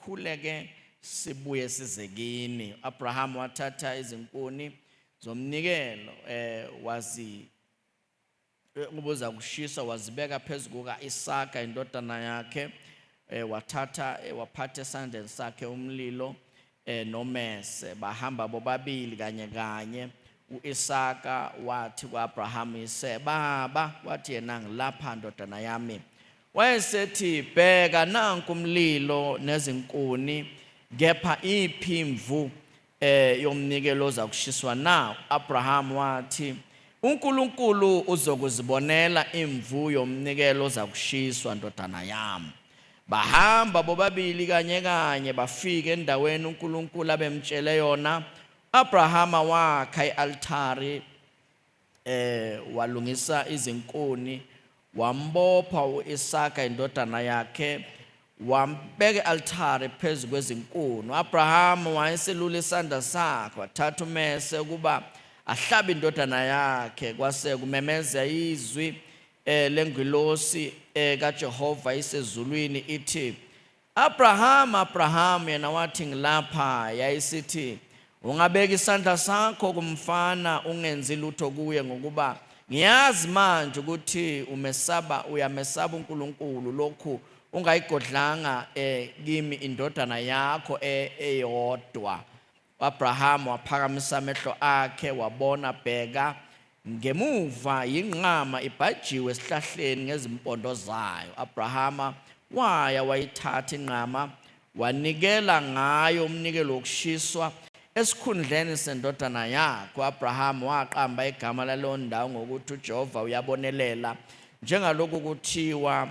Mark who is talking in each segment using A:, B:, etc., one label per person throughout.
A: sikhuleke sibuye sizekini. Abraham wathatha izinkuni zomnikelo ukubuza kushisa wazibeka phezu kuka-Isaka indodana yakhe, wathatha waphatha esandleni sakhe umlilo nomese, bahamba bobabili kanye kanye. U-Isaka wathi ku-Abraham ise, baba, wathi yena, ngilapha ndodana yami. Wayesethi, bheka nanku umlilo nezinkuni, kepha iphi imvu yomnikelo oza kushiswa na? Abraham wathi, uNkulunkulu uzokuzibonela imvu yomnikelo oza kushiswa ndodana yami. Bahamba bobabili kanye kanye bafika endaweni uNkulunkulu abemtshele yona. Abrahama wakha i-altari, walungisa izinkuni, wambopha u-Isaka indodana yakhe, wambeka i-altari phezu kwezinkuni. Abrahama wayeselula isandla sakhe, wathatha umese ukuba ahlabe indodana yakhe. Kwase kumemeza izwi lengilosi kaJehova isezulwini ithi, Abraham, Abraham. Yena wathi, ngilapha. Yayisithi, ungabeka isandla sakho kumfana, ungenzi lutho kuye, ngokuba ngiyazi manje ukuthi uyamesaba uNkulunkulu, lokhu ungayigodlanga kimi indodana yakho eyodwa. Abraham waphakamisa amehlo akhe, wabona, bheka, ngemuva yinqama ibhajiwe esihlahleni ngezimpondo zayo. Abrahama waya wayithatha inqama, wanikela ngayo umnikelo wokushiswa esikhundleni sendodana yakhe. U-Abraham waqamba igama laleyo ndawo ngokuthi uJehova uyabonelela, njengalokhu kuthiwa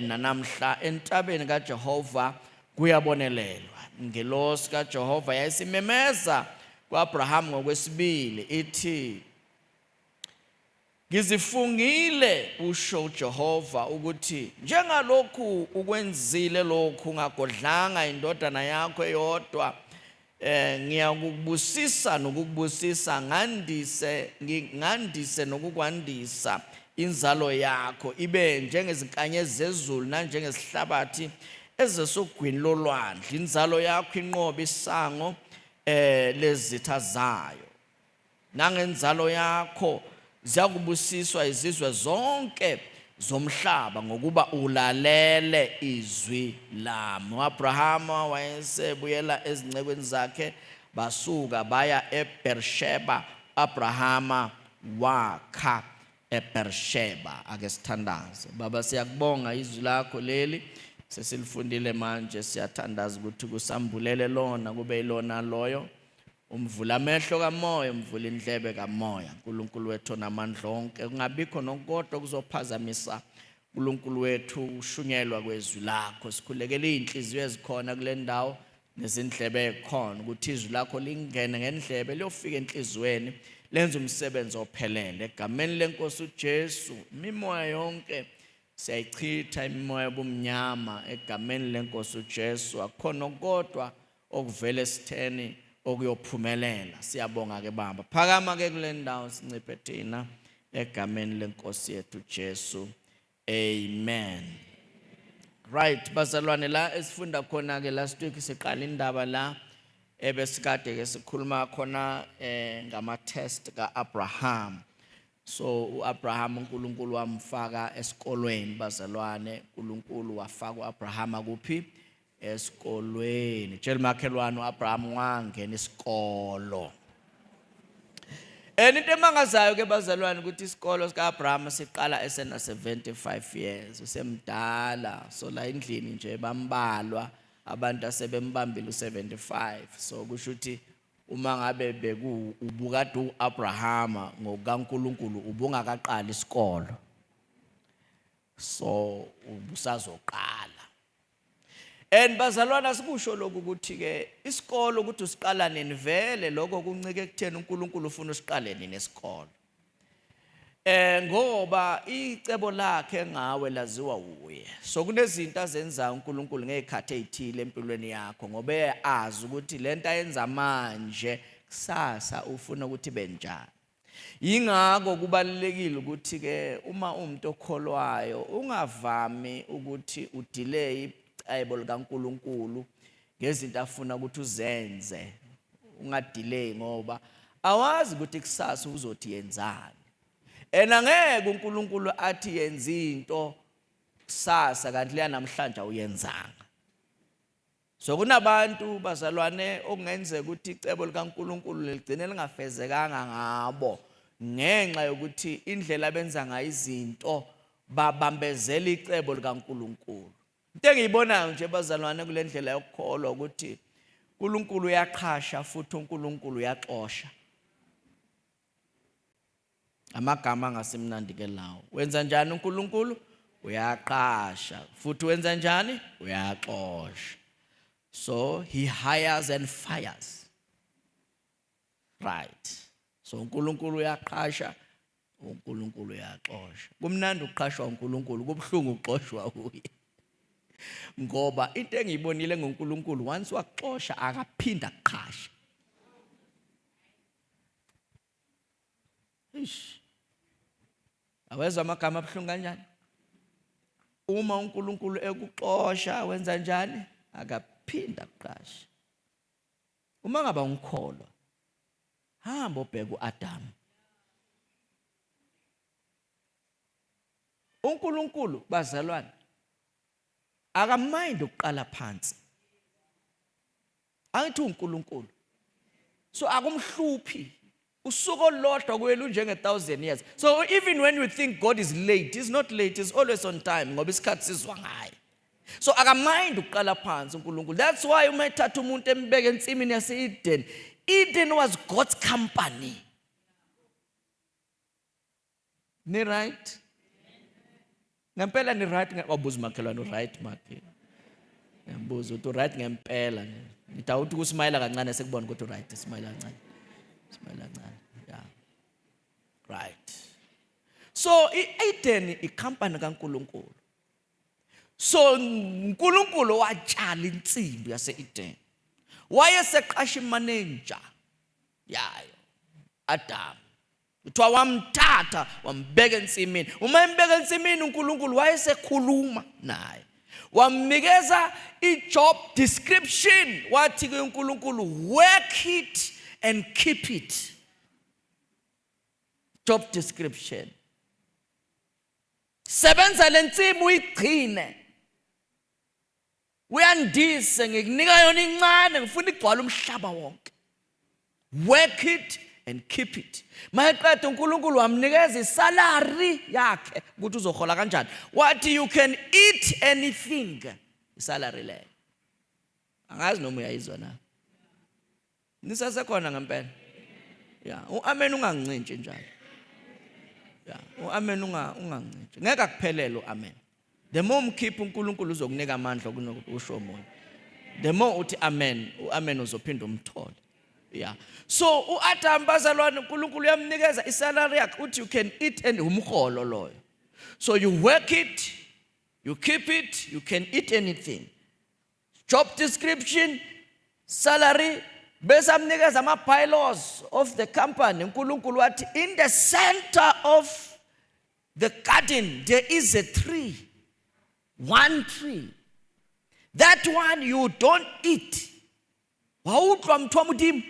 A: nanamhla, entabeni kaJehova kuyabonelelwa. Ingelosi kaJehova yayisimemeza ku-Abraham ngokwesibili ithi, ngizifungile, usho uJehova, ukuthi njengalokhu ukwenzile lokhu, ungagodlanga indodana yakho eyodwa, ngiyakubusisa nokukubusisa, ngandise nokukwandisa inzalo yakho, ibe njengezinkanyezi zezulu nanjengesihlabathi ezisogwini lolwandle. Inzalo yakho inqobe isango lezitha zayo, nangenzalo yakho ziyakubusiswa izizwe zonke zomhlaba, ngokuba ulalele izwi lami. U-Abrahama wayesebuyela ezincekweni zakhe, basuka baya eBersheba. Abrahama wakha eBersheba. Ake sithandaze. Baba, siyakubonga izwi lakho leli sesilifundile manje, siyathandaza ukuthi kusambulele lona, kube yilona loyo. Umvula amehlo kamoya, umvula indlebe kamoya. Nkulunkulu wethu onamandla onke, kungabikho nokodwa kuzophazamisa uNkulunkulu wethu ushunyelwa kwezwi lakho. Sikhulekele inhliziyo ezikhona kule ndawo nezindlebe ezikhona, ukuthi izwi lakho lingene ngendlebe liyofika enhliziyweni, lenze umsebenzi ophelele. Egameni lenkosi uJesu, imimoya yonke siyayichitha, imimoya yobumnyama, egameni lenkosi uJesu. Akukhona kodwa okuvele esitheni okuyophumelela. Siyabonga ke Baba, phakama ke kule ndawo, sinciphe thina egameni lenkosi yethu Jesu, amen. Right, bazalwane, la esifunda khona ke last week siqala indaba la ebesikade ke sikhuluma khona ngama-test ka-Abraham. So u-Abraham uNkulunkulu wamfaka esikolweni. Bazalwane, uNkulunkulu wafaka u-Abraham kuphi? Esikolweni. Tshela umakhelwane, u-Abraham wangena isikolo. Into emangazayo ke bazalwane ukuthi isikolo sika-Abraham siqala esena 75 years, usemdala. So la endlini nje bambalwa abantu asebembambile u-75. So kusho ukuthi uma ngabe ubukade u-Abraham ngokaNkulunkulu ubungakaqali isikolo, so ubusazoqala. Bazalwana, sikusho lokhu ukuthi ke isikolo ukuthi usiqala nini, vele lokho kuncike ekutheni uNkulunkulu ufuna usiqale nini isikolo. Ngoba icebo lakhe ngawe laziwa uye. So kunezinto azenza uNkulunkulu ngezikhathi ezithile empilweni yakho, ngoba azi ukuthi lento ayenza manje kusasa ufuna ukuthi benjani. Yingakho kubalulekile ukuthi ke uma umuntu okholwayo ungavami ukuthi udelay icebo likaNkulunkulu ngezinto afuna ukuthi uzenze ungadelay ngoba awazi ukuthi kusasa uzothi yenzani. Angeke uNkulunkulu athi yenza into kusasa kanti leya namhlanje awuyenzanga. So kunabantu bazalwane okungenzeka ukuthi icebo likaNkulunkulu ligcine lingafezekanga ngabo ngenxa yokuthi indlela benza ngayo izinto babambezela icebo likaNkulunkulu. Into engiyibonayo nje bazalwane kule ndlela yokukholwa ukuthi uNkulunkulu uyaqhasha futhi uNkulunkulu uyaxosha. Amagama angasimnandi ke lawo. Wenza njani uNkulunkulu? Uyaqhasha. Futhi wenza njani? Uyaxosha. So he hires and fires. Right. So uNkulunkulu uyaqhasha, uNkulunkulu uyaxosha. Kumnandi ukuqhashwa uNkulunkulu, kubuhlungu uxoshwa uye. Ngoba into engiyibonile ngoNkulunkulu once waxosha akaphinda kuqhasha. Awezwa amagama abuhlungu kanjani? Uma uNkulunkulu ekuxosha wenza njani? Akaphinda kuqhasha. Uma ngaba ungikholwa, hamba ubheke uAdam. uNkulunkulu bazalwane akamind ukuqala phansi. Angithi uNkulunkulu. So akumhluphi. Usuku olodwa kwelu njenge 1000 years. So even when you think God is late, he's not late, he's always on time ngoba isikhathi sizwa ngaye. So akamind ukuqala phansi uNkulunkulu. That's why uma ethatha umuntu embeke ensimini yase-Eden, Eden was God's company. Ni right? Ngempela ni right wabuza makhelwane right makhe. Ngiyambuza uthi right ngempela. Ngidawuthi ukusmile kancane sekubona ukuthi right smile kancane. Smile kancane. Yeah. Right. So i-Eden icompany kaNkulunkulu. So uNkulunkulu watshala insimbi yase-Eden. Wayeseqasha imanager yayo Adam. Uthiwa wamthatha wambeka ensimini. Uma embeka ensimini uNkulunkulu wayesekhuluma naye. Wamnikeza i-job description. Wathi ke uNkulunkulu work it and keep it. Job description. Sebenza lensimbi uyigcine. Uyandise ngikunika yona incane ngifuna igcwala umhlaba wonke. Work it and keep it. Mayeqeda uNkulunkulu wamnikeza isalary yakhe ukuthi uzohola kanjani. Wathi you can eat anything. Isalary le. Angazi noma uyayizwa na. Nisasekhona ngempela. Yeah, uamen ungangincintshe njalo. Yeah, uamen ungancintshe. Ngeke akuphelele uamen. The more umkhipha uNkulunkulu uzokunika amandla kunokuthi usho umuntu. The more uthi amen, uamen uzophinda umthole. Yeah. So uAdam bazalwane uNkulunkulu uyamnikeza isalary yakhe uthi you can eat and umholo loyo. So you work it, you keep it, you can eat anything. Job description, salary, bese amnikeza ama bylaws of the company. uNkulunkulu wathi in the center of the garden there is a tree. One tree. That one you don't eat. Wawutlwa mthwa mudim.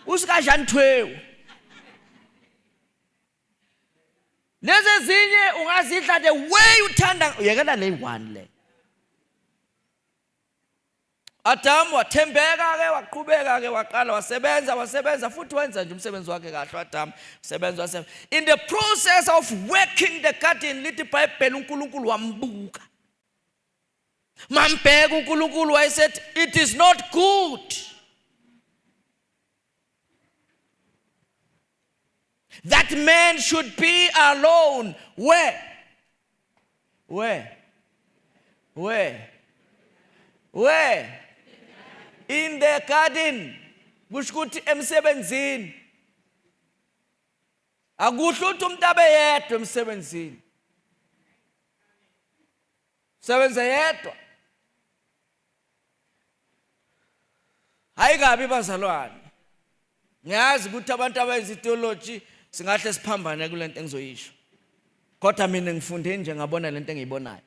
A: Usikajani thwewu. Lezi zinye ungazidla the way uthanda uyekela le one le. Adam wathembeka ke waqhubeka ke waqala wasebenza futhi wenza nje umsebenzi wakhe kahle Adam usebenza in the process of working the garden lithi iBhayibheli uNkulunkulu wambuka. Mambheka uNkulunkulu wayesethi it is not good that man should be alone. Where? In the garden. Kusho ukuthi emsebenzini. Akuhle ukuthi umuntu abe yedwa emsebenzini. Sebenza yedwa. Hayi kabi bazalwane. Ngiyazi ukuthi abantu abenza theology singahle siphambane kulento engizoyisho. Kodwa mina ngifunde nje ngabona lento engiyibonayo.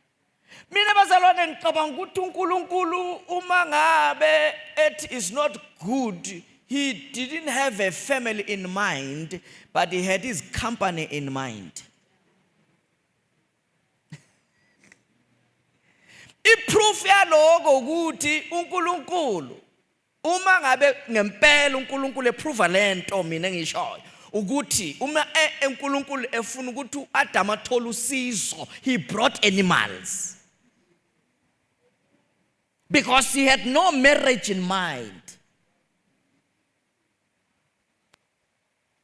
A: Mina bazalwane ngicabanga ukuthi uNkulunkulu uma ngabe it is not good, he didn't have a family in mind, but he had his company in mind. Iproof yaloko ukuthi uNkulunkulu uma ngabe ngempela uNkulunkulu eprova lento mina engishoyo ukuthi uma uNkulunkulu efuna ukuthi uAdam athole usizo, he brought animals. Because he had no marriage in mind.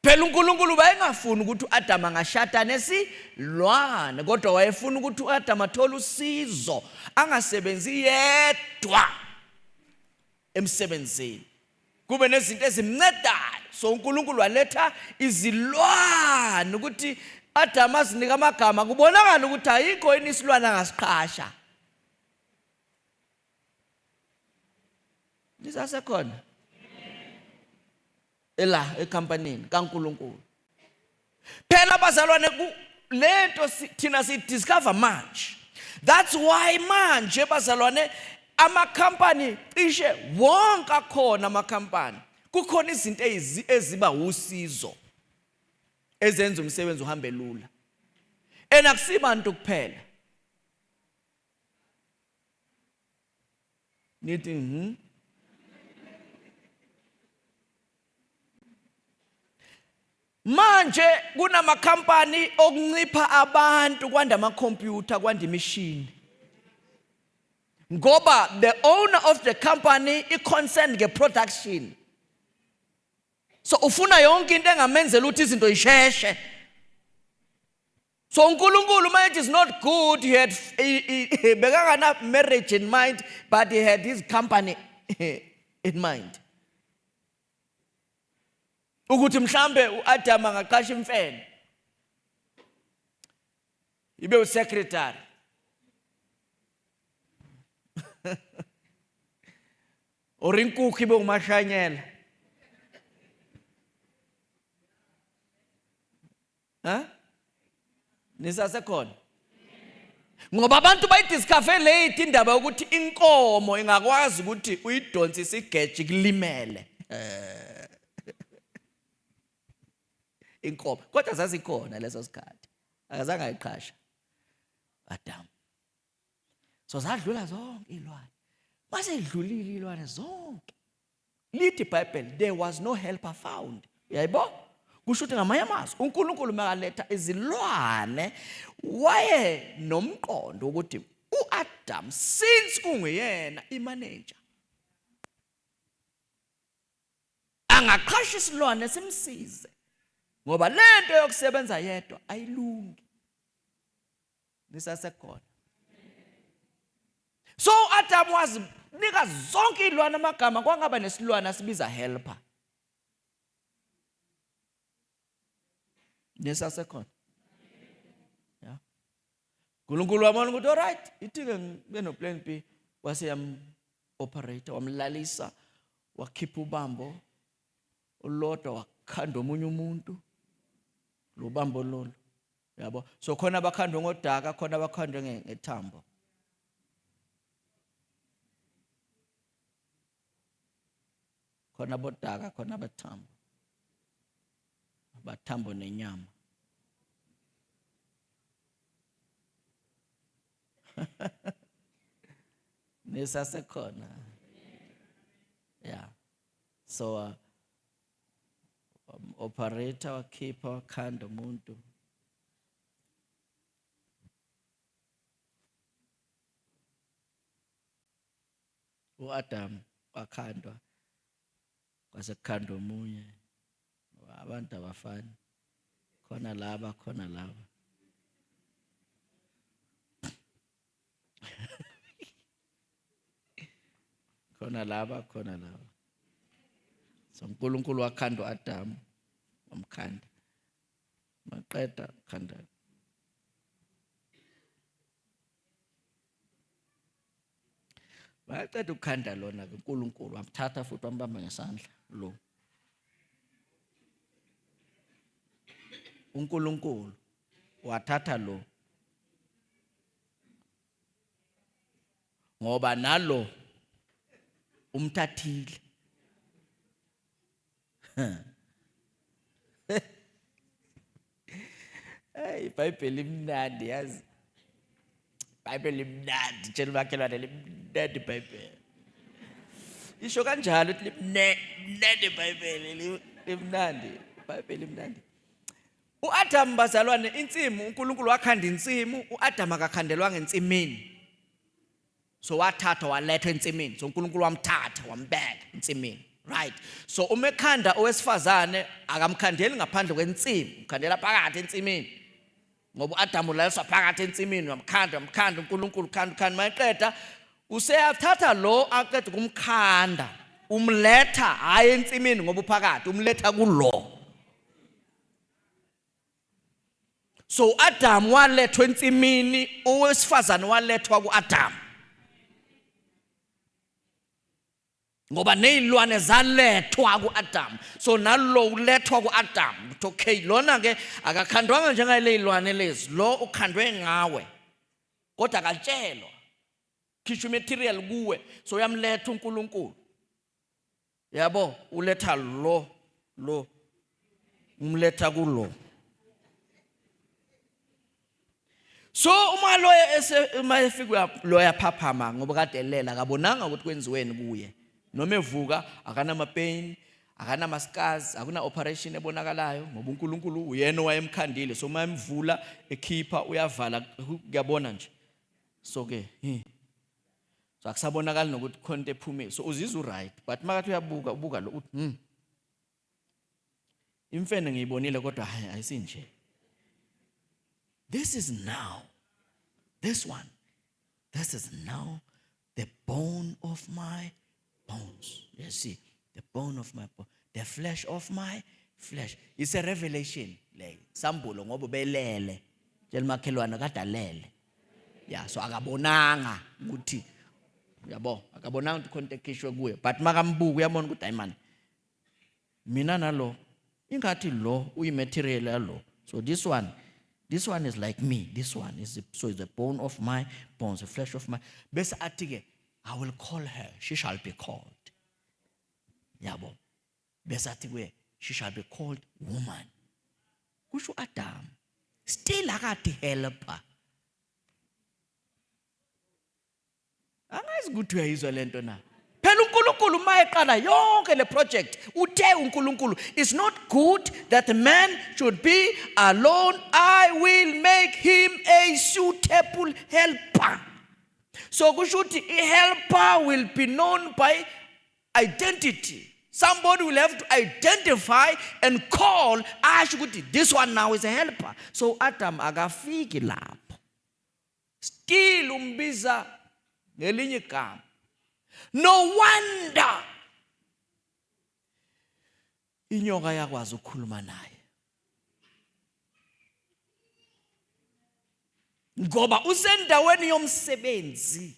A: Phela uNkulunkulu wayengafuni ukuthi uAdam angashada nesilwane, kodwa wayefuna ukuthi uAdam athole usizo, angasebenzi yedwa emsebenzini. Kube nezinto ezimncedayo. So uNkulunkulu waletha izilwane ukuthi uAdam azinika amagama, kubonakala ukuthi ayikho inisilwane angasiqhasha. Lisasekhona ela ekampanini kaNkulunkulu. Phela bazalwane lento thina si discover manje. That's why manje bazalwane amakhampani cishe wonke akhona amakhampani. Kukhona izinto eziba usizo ezenza umsebenzi uhambe lula. Enakusibantu kuphela. Nithi manje kunamakhampani okuncipha abantu kwanda amakhompyutha kwanda imishini. Ngoba the owner of the company is concerned ngeproduction. So ufuna yonke into engamenzela ukuthi izinto isheshe. So uNkulunkulu manje is not good, he had bekangana marriage in mind, but he had his company in mind. Ukuthi mhlambe uAdam angaqasha imfene ibe usecretary or inkukhu ibe umashanyela. Nisasekhona? Ngoba abantu bayidiscover late indaba ukuthi inkomo ingakwazi ukuthi uyidonsise igeje kulimele. Inkomo kodwa zazikhona lezo sikhathi, akazange ayiqhasha Adam. So zadlula zonke ilwane. Mase idlulile ilwane zonke, lithi iBhayibheli there was no helper found. Uyayibo? Kusho ukuthi ngamanye amazwi uNkulunkulu makaletha izilwane waye nomqondo ukuthi uAdam since kunguyena imanager angaqhasha isilwane simsize. Ngoba lento yokusebenza yedwa ayilungi. Nisasekhona? So Adam wazinika zonke izilwane amagama, kwangaba nesilwane asibiza helper. Nisasekhona? Yeah. uNkulunkulu wabona ukuthi alright, ithi-ke ngibe no plan B, wase yam operator wamlalisa, wakhipha ubambo olodwa wakhanda omunye umuntu. Lo bambo lolo, yabo. So khona abakhandwe ngodaka, khona abakhandwe ngethambo. Khona bodaka, khona abathambo. Abathambo nenyama. Nisasekhona. Yeah. So operator wakhipha wakhanda umuntu. uAdam wakhandwa, kwase kukhanda omunye. Abantu abafani, khona laba khona laba. Khona laba khona laba. So uNkulunkulu wakhanda uAdam, wamkhanda. Maqeda khanda. Waqeda ukukhanda lona ke uNkulunkulu wamthatha futhi wambamba ngesandla lo. uNkulunkulu wathatha lo ngoba nalo umthathile. Hey, iBhayibheli limnandi yazi. iBhayibheli limnandi, tshela umakhelwane limnandi iBhayibheli. Isho kanjalo ukuthi limnandi iBhayibheli, limnandi, iBhayibheli limnandi. uAdam bazalwane, insimu, uNkulunkulu wakhanda insimu, uAdam akakhandelwanga ensimini. So wathatha waletha ensimini. So uNkulunkulu wamthatha wambeka ensimini. Right. So umekhanda owesifazane akamkhandeli ngaphandle kwensimu, ukhandela phakathi ensimini. Ngoba uAdam ulayiswa phakathi ensimini, wamkhanda uNkulunkulu khanda mayeqeda useyathatha lo aqeda kumkhanda, umletha hayi ensimini ngoba uphakathi, umletha kulo. So uAdam walethwa ensimini, owesifazane walethwa kuAdam. Ngoba nezilwane zalethwa kuAdam. So nalo ulethwa kuAdam. Okay, lona ke akakhandwanga njengale izilwane lezi. Lo ukhandwe ngawe. Kodwa akatshelwa. Khisha material kuwe. So uyamletha uNkulunkulu. Yabo, uletha lo umletha kulo. So uma uma efika lo yaphaphama ngoba kade elela akabonanga ukuthi kwenziweni kuye. Noma evuka akanama pain, akanama scars, akuna operation ebonakalayo ngoba uNkulunkulu uyena owayemkhandile. So uma emvula ekhipha uyavala kuyabona nje. So ke so akusabonakala nokuthi khonto ephumile. So uzizwa right, but makathi ubuka lo uthi imfene ngiyibonile kodwa hayi ayisinje. This is now, this one, this is now the bone of my bones. You see, the bone of my bone, the flesh of my flesh. It's a revelation. Like, sambulo ngoba belele. Tshela makhelwane kade alele. Yeah, so akabonanga ukuthi yabo, akabonanga ukuthi khonto ekhishwe kuye. But makambuka uyabona ukuthi hayi man, mina nalo ingathi lo uyimaterial yalo. So this one is like me. This one is the bone of my bones, the flesh of my. Bese athi I will call her. She shall be called. Yabo. Bese athi she shall be called woman. Kusho Adam. Still akathi helper. Angazi ukuthi uyayizwa lento na. Phela uNkulunkulu mayeqala yonke le project uthe uNkulunkulu, it's not good that the man should be alone. I will make him a suitable helper. So kusho ukuthi helper will be known by identity. Somebody will have to identify and call, asho ukuthi this one now is a helper. So Adam akafiki lapho. Still umbiza ngelinye igama. No wonder inyoka yakwazi ukukhuluma naye. Ngoba usendaweni yomsebenzi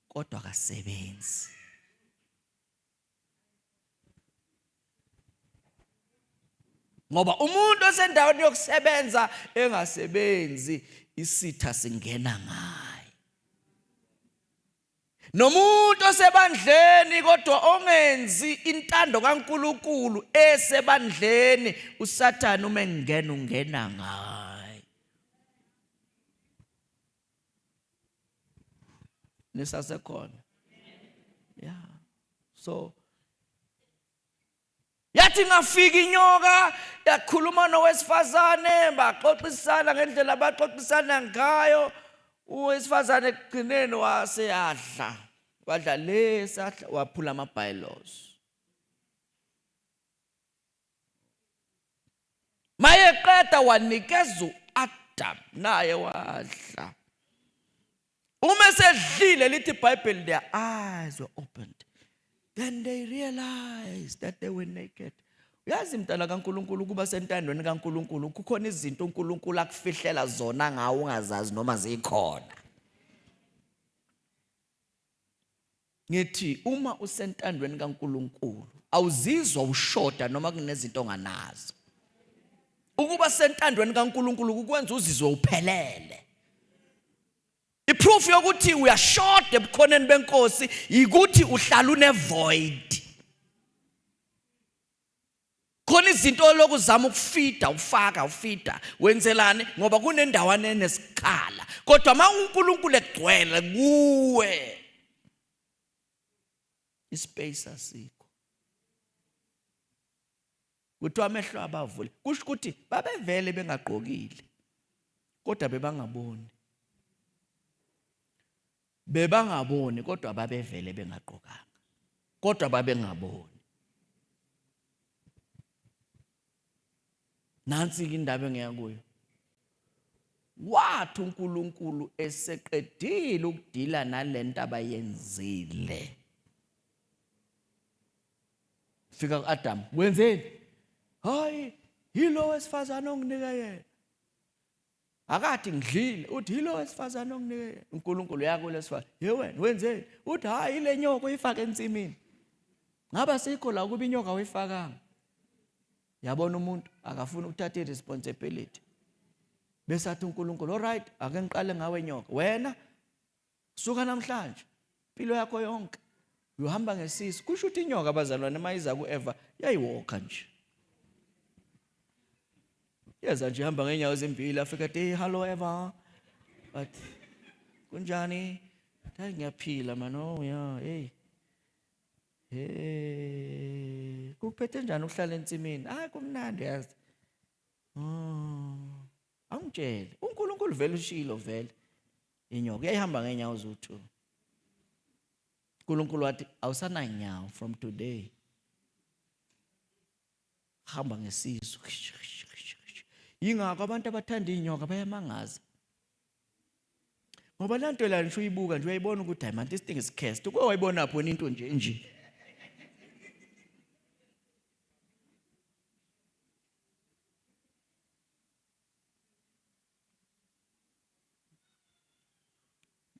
A: kodwa akasebenzi. Ngoba umuntu osendaweni yokusebenza engasebenzi isitha singena ngaye. Nomuntu osebandleni kodwa ongenzi intando kaNkulunkulu esebandleni, uSathane uma engena ungena ngaye. Nisasekhona. Yeah. So yathi ngafika inyoka yakhuluma nowesifazane baxoxisana ngendlela abaxoxisana ngayo. Owesifazane ekugcineni waseyadla. Wadla lesahla waphula ama-bylaws. Mayeqeda wanikeza uAdam naye wadla. Uma sedlile lithi iBhayibheli, their eyes were opened. Then they realized that they were naked. Uyazi mntana kaNkulunkulu kuba sentandweni kaNkulunkulu kukhona izinto uNkulunkulu akufihlela zona ngawe ungazazi noma zikhona. Ngithi uma usentandweni kaNkulunkulu awuzizwa ushoda noma kunezinto onganazo. Ukuba sentandweni kaNkulunkulu kukwenza uzizwe uphelele. iproof yokuthi we are short ebukhoneni benkosi ukuthi uhlala unevoid. Khona izinto lokuzama ukufida ufida wenzelane ngoba kunendawana enesikhala kodwa uNkulunkulu egcwele kuwe ispace asikho. Kuthiwa amehlo abavule kusho ukuthi babevele bengagqokile kodwa bebangaboni kodwa babevele bengagqokanga kodwa babengaboni. Nansi indaba engiya kuyo. Wathi uNkulunkulu eseqedile ukudila nalento abayenzile. Fika kuAdam, wenzeni? Hayi, yilo wesifazane onginike yena. Akathi ngidlile, uthi yilo wesifazane onginike yena. uNkulunkulu yakule sifazane, "Ye wena, wenzeni?" Uthi, "Hayi, ile nyoka uyifaka ensimini." Ngaba sikho la kuba inyoka uyifakanga. Yabona umuntu akafuna ukuthatha iresponsibility. Bese athi uNkulunkulu, "All right, ake ngiqale ngawe nyoka. Wena suka namhlanje impilo yakho yonke uhamba ngesisu." Kusho ukuthi inyoka abazalwane mayiza kuEva yayiwalka nje. Yeza nje ihamba ngenyawo ezimbili afika ethi, "Hey, hello Eva. But kunjani? Hayi ngiyaphila man. Oh yeah, hey. Hey, kuphethe njani ukuhlala ensimini?" "Hayi kumnandi yazi." Angitshele, uNkulunkulu vele ushilo vele. Inyoka yayihamba ngenyawo zothu. uNkulunkulu wathi awusana nyawo from today. Hamba ngesisu. Yingakho abantu abathanda inyoka bayamangaza. Ngoba le nto la nje uyibuka nje uyayibona ukuthi hayi man, this thing is cursed. Uke wayibona pho into nje.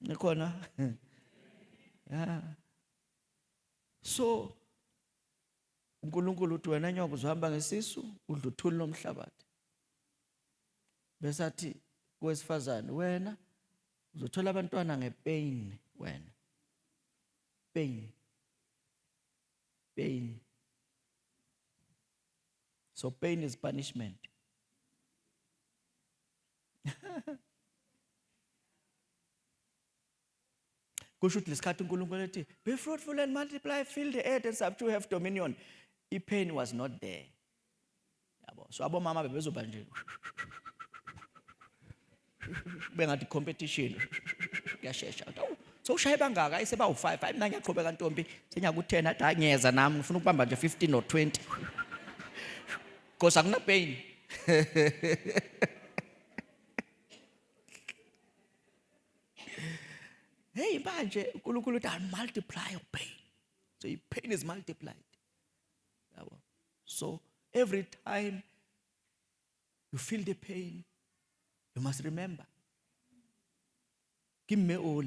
A: Nikhona? Yeah. So uNkulunkulu uthi wena nyoka uzohamba ngesisu udla uthuli lomhlabathi. Bese athi kowesifazane, "Wena uzothola abantwana ngepain wena." Pain. So pain is punishment. Kusho ukuthi lesikhathi uNkulunkulu ethi, "Be fruitful and multiply, fill the earth and subdue, have dominion." I-pain was not there. Yabo. So abomama bebezoba nje bengathi competition. Kuyashesha. So ushaye bangaka ayiseba u5. Hayi mina ngiyaqhubeka ntombi. Senyaku10 athi hayi ngiyeza nami ngifuna ukubamba nje 15 or 20. Because akuna pain. Hey manje uNkulunkulu uthi multiply your pain. So your pain is multiplied. Yabo. So every time you feel the pain, you must remember. Give me all.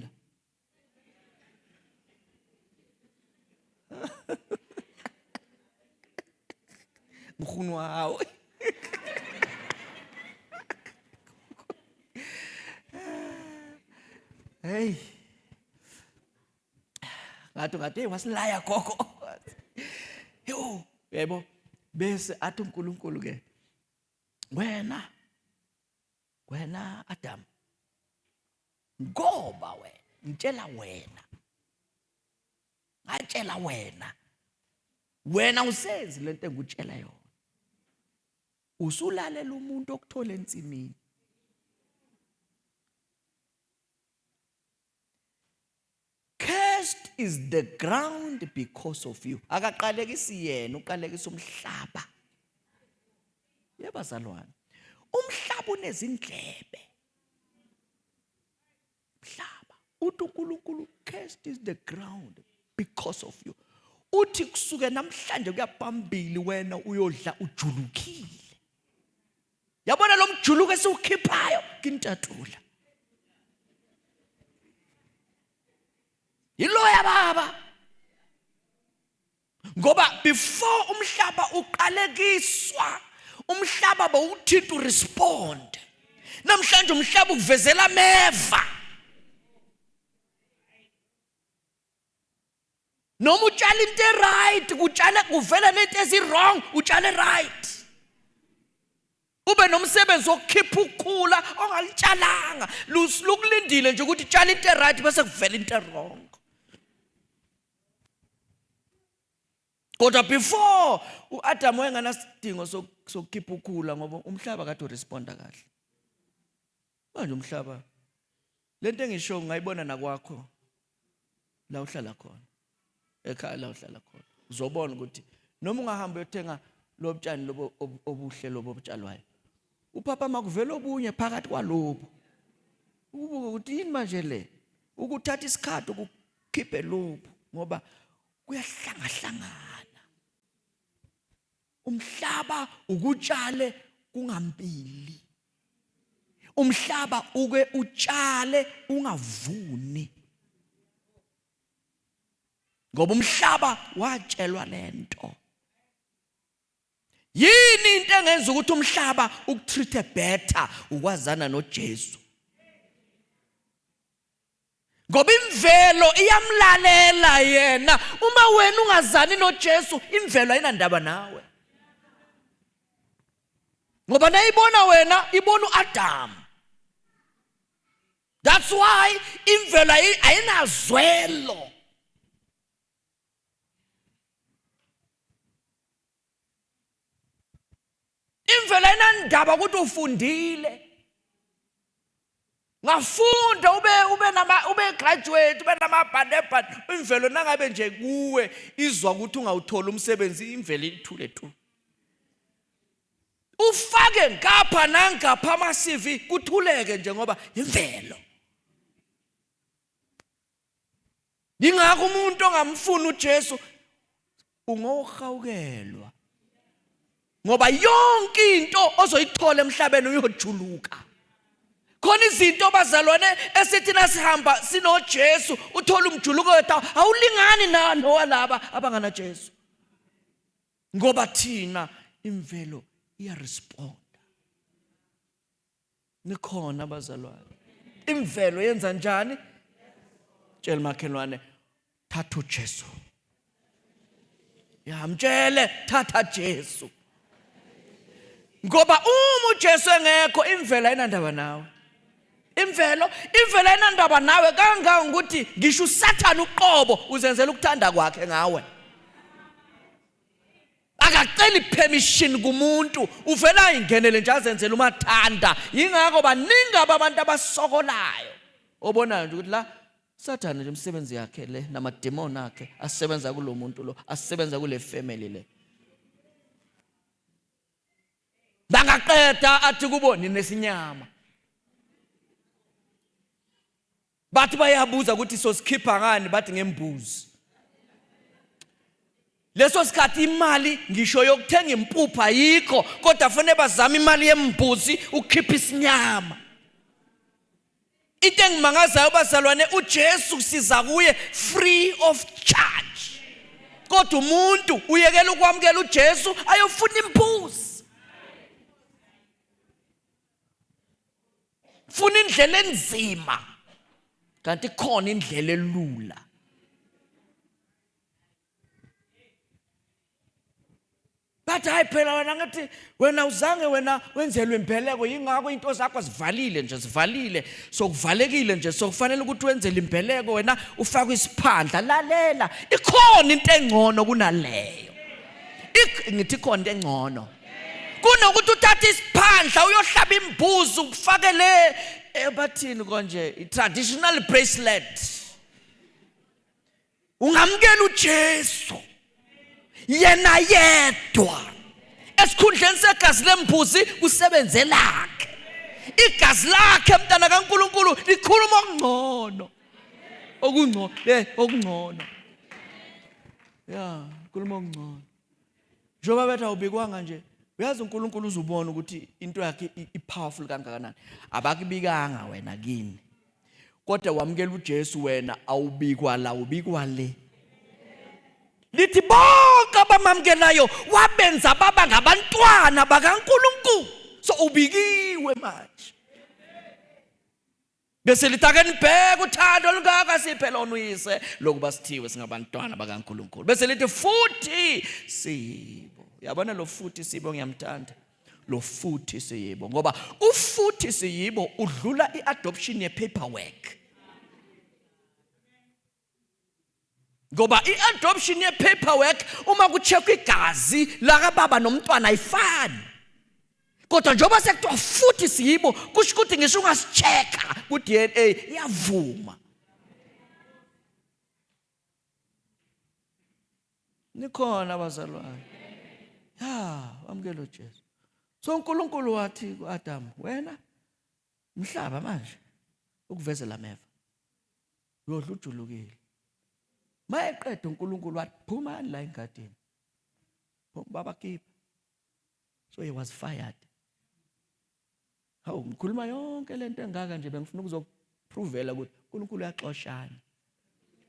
A: Mkhunwa. Hey. Ngathi wasilaya gogo. Yo, yebo. Bese athi uNkulunkulu ke, wena Adam, ngoba ngitshela wena usenzi lento engikutshela yona. Usulalela umuntu okuthola ensimini. Cursed is the ground because of you. Akaqalekisi yena, uqalekisa umhlaba. Yebazalwane. Umhlaba unezindlebe. Umhlaba. Uthi uNkulunkulu, cursed is the ground because of you. Uthi kusuke namhlanje kuyaphambili wena uyodla ujulukile. Yabona lo mjuluko esiwukhiphayo kintatula. Yiloya baba. Ngoba before umhlaba uqalekiswa, umhlaba bawuthi to respond. Namhlanje umhlaba ukuvezela ameva. noma utshala into right kuvela nento ezi-wrong utshale right. Ube nomsebenzi wokukhipha ukhula ongalitshalanga lukulindile nje ukuthi utshala into right bese kuvela into wrong. Kodwa before uAdam wayenganasidingo sokukhipha ukhula ngoba umhlaba kade uresponda kahle. Manje umhlaba lento engisho ngayibona nakwakho la uhlala khona. Ekhaya la uhlala khona. Uzobona ukuthi noma ungahamba uyothenga lo butshani lobo obuhle lobo obutshalwayo. Upapa makuvela obunye phakathi kwalobo. Ukubuka ukuthi yini manje le? Ukuthatha isikhathi ukukhiphe lobo ngoba kuyahlangahlangana. Umhlaba ukutshale kungampili. Umhlaba uke utshale ungavuni. Ngoba umhlaba watshelwa lento. Yini into engenza ukuthi umhlaba ukutreat better ukwazana noJesu? Ngoba imvelo iyamlalela yena. Uma wena ungazani noJesu, imvelo ayinandaba nawe. Ngoba nayibona wena ibona uAdam. That's why imvelo ayinazwelo. Imvelo ayinandaba ukuthi ufundile. Ngafunda ube graduate ube namabhande. Imvelo nangabe nje kuwe izwa ukuthi ungawuthola umsebenzi, imvelo ithule tu. Ufake ngapha nangapha ama-CV kuthuleke nje ngoba imvelo. Ingakho umuntu ongamfuni uJesu ungawuhawukelwa. Ngoba yonke into ozoyithola emhlabeni uyojuluka. Khona izinto bazalwane esithi nasihamba sinoJesu uthola umjuluko wethu awulingani nowalaba abangana Jesu. Ngoba thina imvelo iyaresponda. Nikhona bazalwane. Imvelo yenza njani? Tshela makhelwane thatha uJesu. Mtshele thatha Jesu. Ngoba uma uJesu engekho imvelo ayinandaba nawe. Imvelo ayinandaba nawe kangaka ukuthi ngisho uSathane uqobo uzenzela ukuthanda kwakhe ngawe. Akaceli permission kumuntu uvela ingenele nje azenzela umathanda. Yingakho baningi abantu abasokolayo. Obonayo nje ukuthi la Sathane nje umsebenzi yakhe le namademon akhe asebenza kulo muntu lo, asebenza kule family le. Bangaqeda athi kubo ninesinyama. Bathi bayabuza ukuthi sosikhipha ngani bathi ngembuzi. Leso sikhathi imali ngisho yokuthenga impuphu ayikho kodwa fanele bazama imali yembuzi ukukhipha isinyama. Into engimangazayo bazalwane uJesu siza kuye free of charge. Kodwa umuntu uyekela ukwamukela uJesu ayofuna imbuzi. Funa indlela enzima kanti khona indlela elula. Bathi hayi phela wena ngathi wena uzange wena wenzelwe impeleko yingakho into zakho zivalile nje zivalile sokuvalekile nje sokufanele ukuthi wenzele impeleko wena ufake isiphandla. Lalela ikhona into engcono kunaleyo. Ngithi ikhona into engcono kunokuthi uthathe isiphandla uyohlaba imbuzi ufake le bathini konje i-traditional bracelet. Ungamukela uJesu yena yedwa esikhundleni segazi lembuzi kusebenze lakhe. Igazi lakhe mntana kaNkulunkulu likhuluma okungcono. Okungcono. Khuluma okungcono. Njoba bethu awubikwanga nje. Uyazi uNkulunkulu uzubona ukuthi into yakhe ipowerful kangakanani. Abakubikanga wena kini. Kodwa wamukela uJesu wena awubikwa la ubikwa le. Lithi bonke abamamukelayo wabenza baba ngabantwana bakaNkulunkulu. So ubikiwe manje. bese lithi ake nibheke uthando olungaka siphe lona uyise lokuba sithiwe singabantwana bakaNkulunkulu. Bese lithi futhi siyibo. Uyabona lo futhi siyibo ngiyamthanda. Lo futhi siyibo ngoba ufuthi siyibo udlula iadoption yepaperwork. Ngoba iadoption yepaperwork uma kucheckwa igazi la baba nomntwana ayifani. Kodwa njengoba sekuthiwa futhi siyibo kusho ukuthi ngisho ungasichecka ku DNA iyavuma. Nikhona abazalwane. Wamukela uJesu. So uNkulunkulu wathi kuAdam, wena mhlaba manje ukuvezela ameva. Uyodla ujulukile. Mayeqeda uNkulunkulu wathi phuma la engadini. Baba keep. So he was fired. Hawu ngikhuluma yonke lento engaka nje bengifuna ukuzoprovela ukuthi uNkulunkulu uyaxoshana.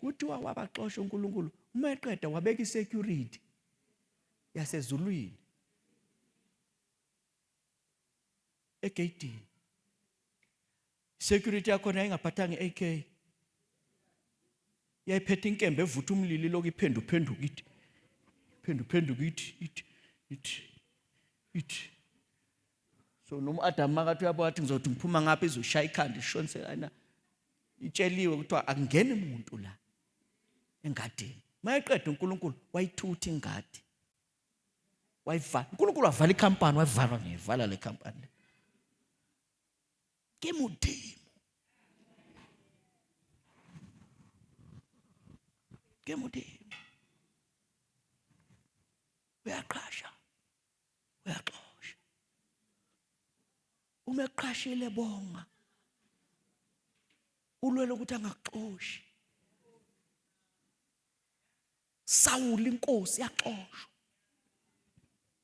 A: Kuthiwa wabaxosha uNkulunkulu uma eqeda wabeka isecurity yasezulwini egate. Security yakho ayingaphathanga AK. Yayiphethe inkembe evutha umlilo lokho iphenduphenduka ithi. Phenduphenduka ithi. So noma Adam makathi uyabo wathi ngizothi ngiphuma ngapha izoshaya ikhanda ishonise ana. Itsheliwe kuthiwa akungene umuntu la engadini. Mayeqeda uNkulunkulu wayithutha ingadi. Wayivala. uNkulunkulu wavala ikhampani wayivala ngevala le khampani. Kemudimo. Uyaqasha. Uyaxosha. Uma eqashile bonga. Ulwele ukuthi angaxoshi. Sawuli inkosi yaxoshwa.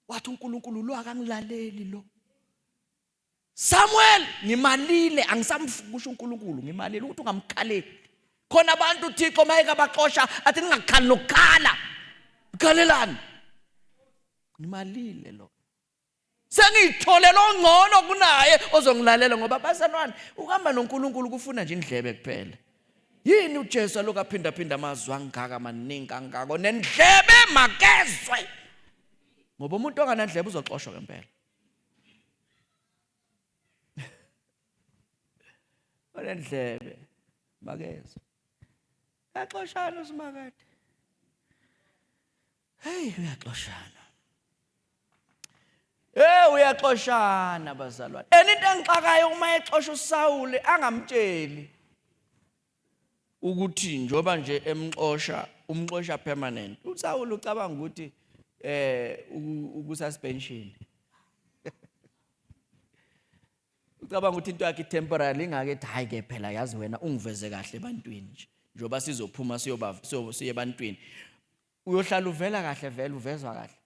A: Wathi uNkulunkulu lo akangilaleli lo. Samuel ngimalile angisamfukusha uNkulunkulu ngimalile ukuthi ungamkhaleli. Khona abantu uThixo mayeka baxosha athi ningakhali nokukhala. Ukhalelani? Ngimalile lo. Sengithole lo ngcono kunaye ozongilalela ngoba bazalwane ukuhamba noNkulunkulu kufuna nje indlebe kuphela. Yini uJesu lokaphinda amazwi angaka amaningi angako nendlebe makezwe. Ngoba umuntu onganandlebe uzoxoshwa ngempela. Onendlebe makezwe. Yaxoshana usimakade. Uyaxoshana. Uyaxoshana bazalwane. Into engixakayo uma exosha uSawuli angamtsheli ukuthi njoba nje umxosha permanent. uSawuli ucabanga ukuthi ukususpension. Ucabanga ukuthi into yakhe temporary ingake ethi hayi ke phela yazi wena ungiveze kahle ebantwini nje. Njoba sizophuma siye ebantwini. Uyohlala uvela kahle vele uvezwa kahle.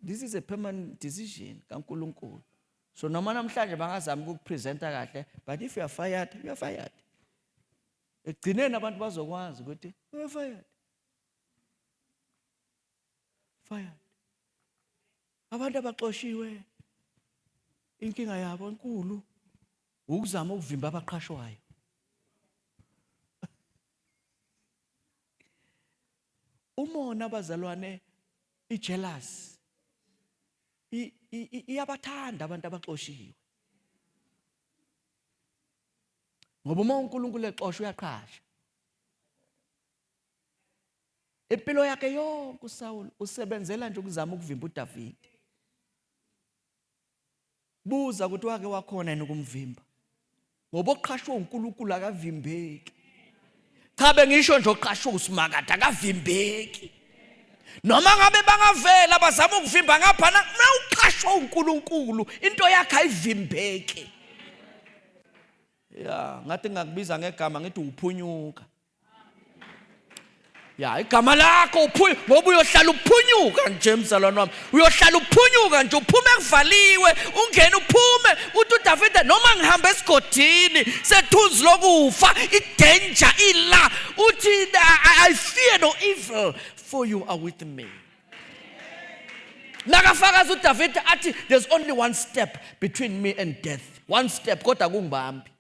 A: This is a permanent decision kaNkulunkulu. So noma namhlanje bangazama ukupresenta kahle, but if you are fired, you are fired. Egcineni abantu bazokwazi ukuthi you are fired. Fired. Abantu abaxoshiwe inkinga yabo enkulu ukuzama ukuvimba abaqhashwayo. Umona abazalwane ijealous. Iyabathanda abantu abaxoshiwe. Ngoba uma uNkulunkulu exosha uyaqhasha. Impilo yakhe yonke uSawuli usebenzela nje ukuzama ukuvimba uDavide. Buza ukuthi wake wakhona yini ukumvimba. Ngoba oqhashwa uNkulunkulu akavimbeki. Cha bengisho nje oqhashwa uSimakade akavimbeki. Noma ngabe bangavela bazama ukuvimba ngapha na uqhashwa uNkulunkulu into yakhe ayivimbeki. Ngathi ngakubiza ngegama ngithi uphunyuka. Igama lakho ngoba uyohlala uphunyuka nje mzalwane wami. Uyohlala uphunyuka nje uphume kuvaliwe ungene uphume uthi uDavide noma ngihamba esigodini sethunzi lokufa idanger ila uthi I fear no evil for you are with me. Nakafakaza uDavide athi there's only one step between me and death. One step kodwa kungibambi.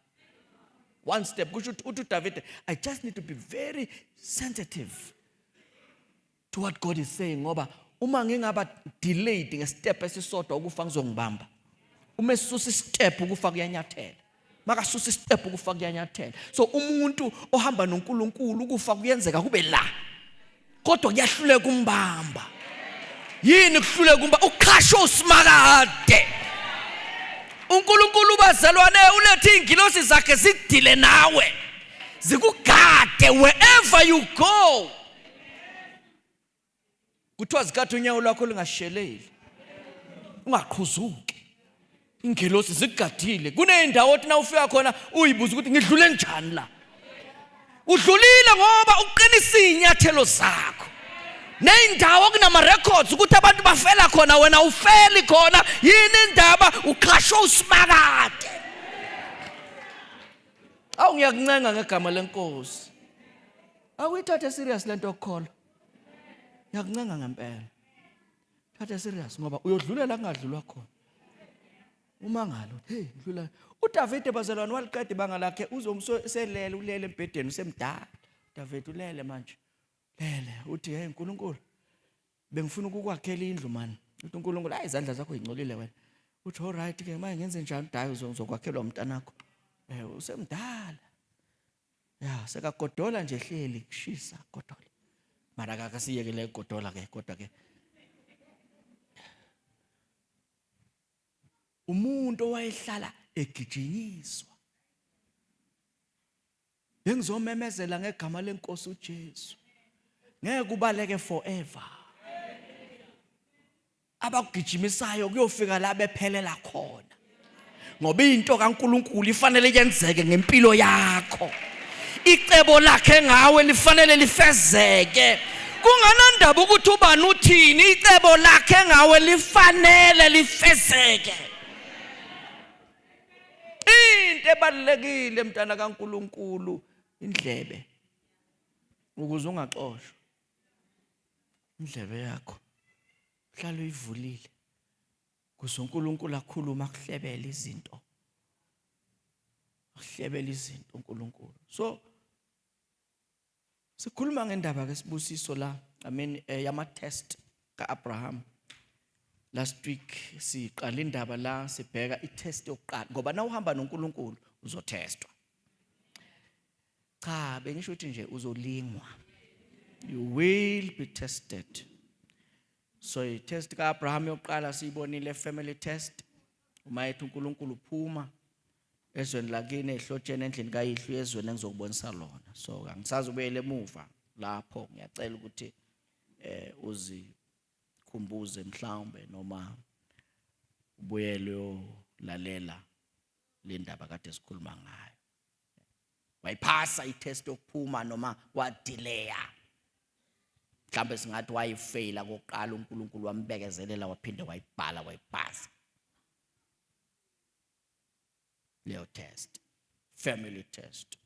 A: one step. Kusho uthi David, I just need to be very sensitive to what God is saying, ngoba uma ngingaba delayed ngestep esisodwa ukufa ngizongibamba. Uma esusa istep ukufa kuyanyathela. Makasusa istep ukufa kuyanyathela. So umuntu ohamba noNkulunkulu ukufa kuyenzeka kube la. Kodwa kuyahluleka umbamba. Yini kuhluleka kumba ukhasho usimakade. uNkulunkulu bazalwane ulethe ingilosi zakhe zidile nawe. Zikugade wherever you go. Kuthiwa zikade unyawo lwakho lingasheleli. Ungaqhuzuki. Ingilosi zigadile. Kunendawo othi na ufika khona uyibuza ukuthi ngidlule njani la. Udlulile ngoba uqinisa inyathelo zakho. Neindawo kunama records ukuthi abantu bafela khona wena ufeli khona. Yini indaba ukhasho usimakade. Awu ngiyakuncenga ngegama lenkosi. Awuyithathe serious lento yokukholwa. Ngiyakuncenga ngempela. Thatha serious ngoba uyodlulela kungadlulwa khona. Uma ngalo, hey, dlula. uDavid bazalwane waliqeda ibanga lakhe uzomselele ulele embedeni usemdala. David ulele manje. Lele uthi hey uNkulunkulu bengifuna ukukwakhela indlu man. Uthi uNkulunkulu hayi izandla zakho ingcolile wena. Uthi all right ke manje ngenze njani dayi uzokwakhelwa umntanakho. Usemdala. Ya sekagodola nje hleli kushisa godola. Mara akasiyekele godola ke kodwa ke umuntu owayehlala egijinyiswa. Bengizomemezela ngegama lenkosi uJesu. Ngeke ubaleke forever. Abagijimisayo kuyofika la bephelela khona. Ngoba into kaNkulunkulu ifanele yenzeke ngempilo yakho. Icebo lakhe ngawe lifanele lifezeke. Kunganandaba ukuthi ubani uthini, icebo lakhe ngawe lifanele lifezeke. Into ebalekile mntana kaNkulunkulu indlebe. Ukuze ungaxoshwa. Indlebe yakho hlala uyivulile. Kuze uNkulunkulu akhuluma akuhlebele izinto. Akuhlebele izinto uNkulunkulu. So sikhuluma ngendaba ke sibusiso la, yama test kaAbraham. Last week siqala indaba la sibheka itest yokuqala ngoba na uhamba noNkulunkulu uzotestwa. Cha bengisho ukuthi nje uzolingwa. You will be tested. So itest kaAbraham yokuqala siyibonile family test. Uma ethi uNkulunkulu uphuma ezweni lakini ehlotsheni endlini kayihlo ezweni engizokubonisa lona. So angisazi ubuyele emuva lapho ngiyacela ukuthi uzikhumbuze mhlawumbe noma ubuyele lalela le ndaba kade sikhuluma ngayo. Wayiphasa itest yokuphuma noma wadelaya. Mhlawumbe singathi wayifaila kokuqala uNkulunkulu wambekezelela waphinde wayibhala wayiphasa. Leyo test, family test.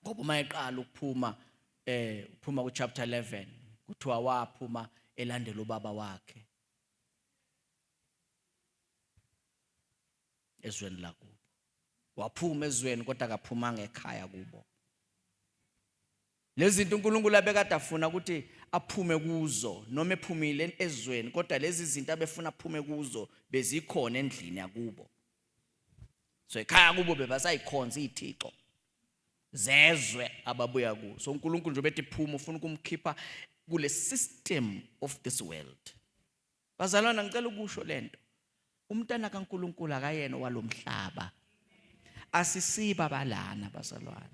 A: Ngoba mayiqala ukuphuma uphuma ku chapter 11 kuthiwa waphuma elandela ubaba wakhe ezweni lakubo. Waphuma ezweni kodwa akaphuma ngekhaya kubo. Lezi zinto uNkulunkulu abekade afuna ukuthi aphume kuzo noma ephumile ezweni kodwa lezi zinto abefuna aphume kuzo bezikhona endlini yakubo. So ekhaya kubo bebasayikhonza izithixo zezwe ababuya kuzo. So uNkulunkulu nje bethi phuma ufuna ukumkhipha kule system of this world. Bazalwana ngicela ukusho lento. Umntana kaNkulunkulu akayena walomhlaba. Asisiba balana bazalwana.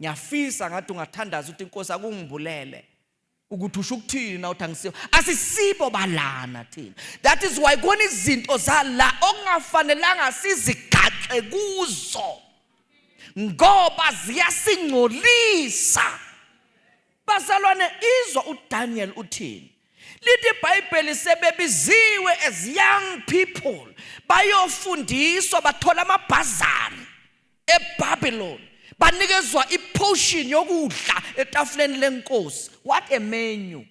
A: Ngiyafisa ngathi ungathandaza ukuthi inkosi akungibulele ukuthi usho ukuthini na uthi angisibo. Asisibo balana thina. That is why kona izinto zala okungafanelanga sizigaxe kuzo ngoba ziyasingcolisa. Bazalwane izwa uDaniel uthini. Lithi iBhayibheli sebebiziwe as young people bayofundiswa bathola amabhazari eBabylon. Banikezwa iportion yokudla etafuleni lenkosi. What a menu.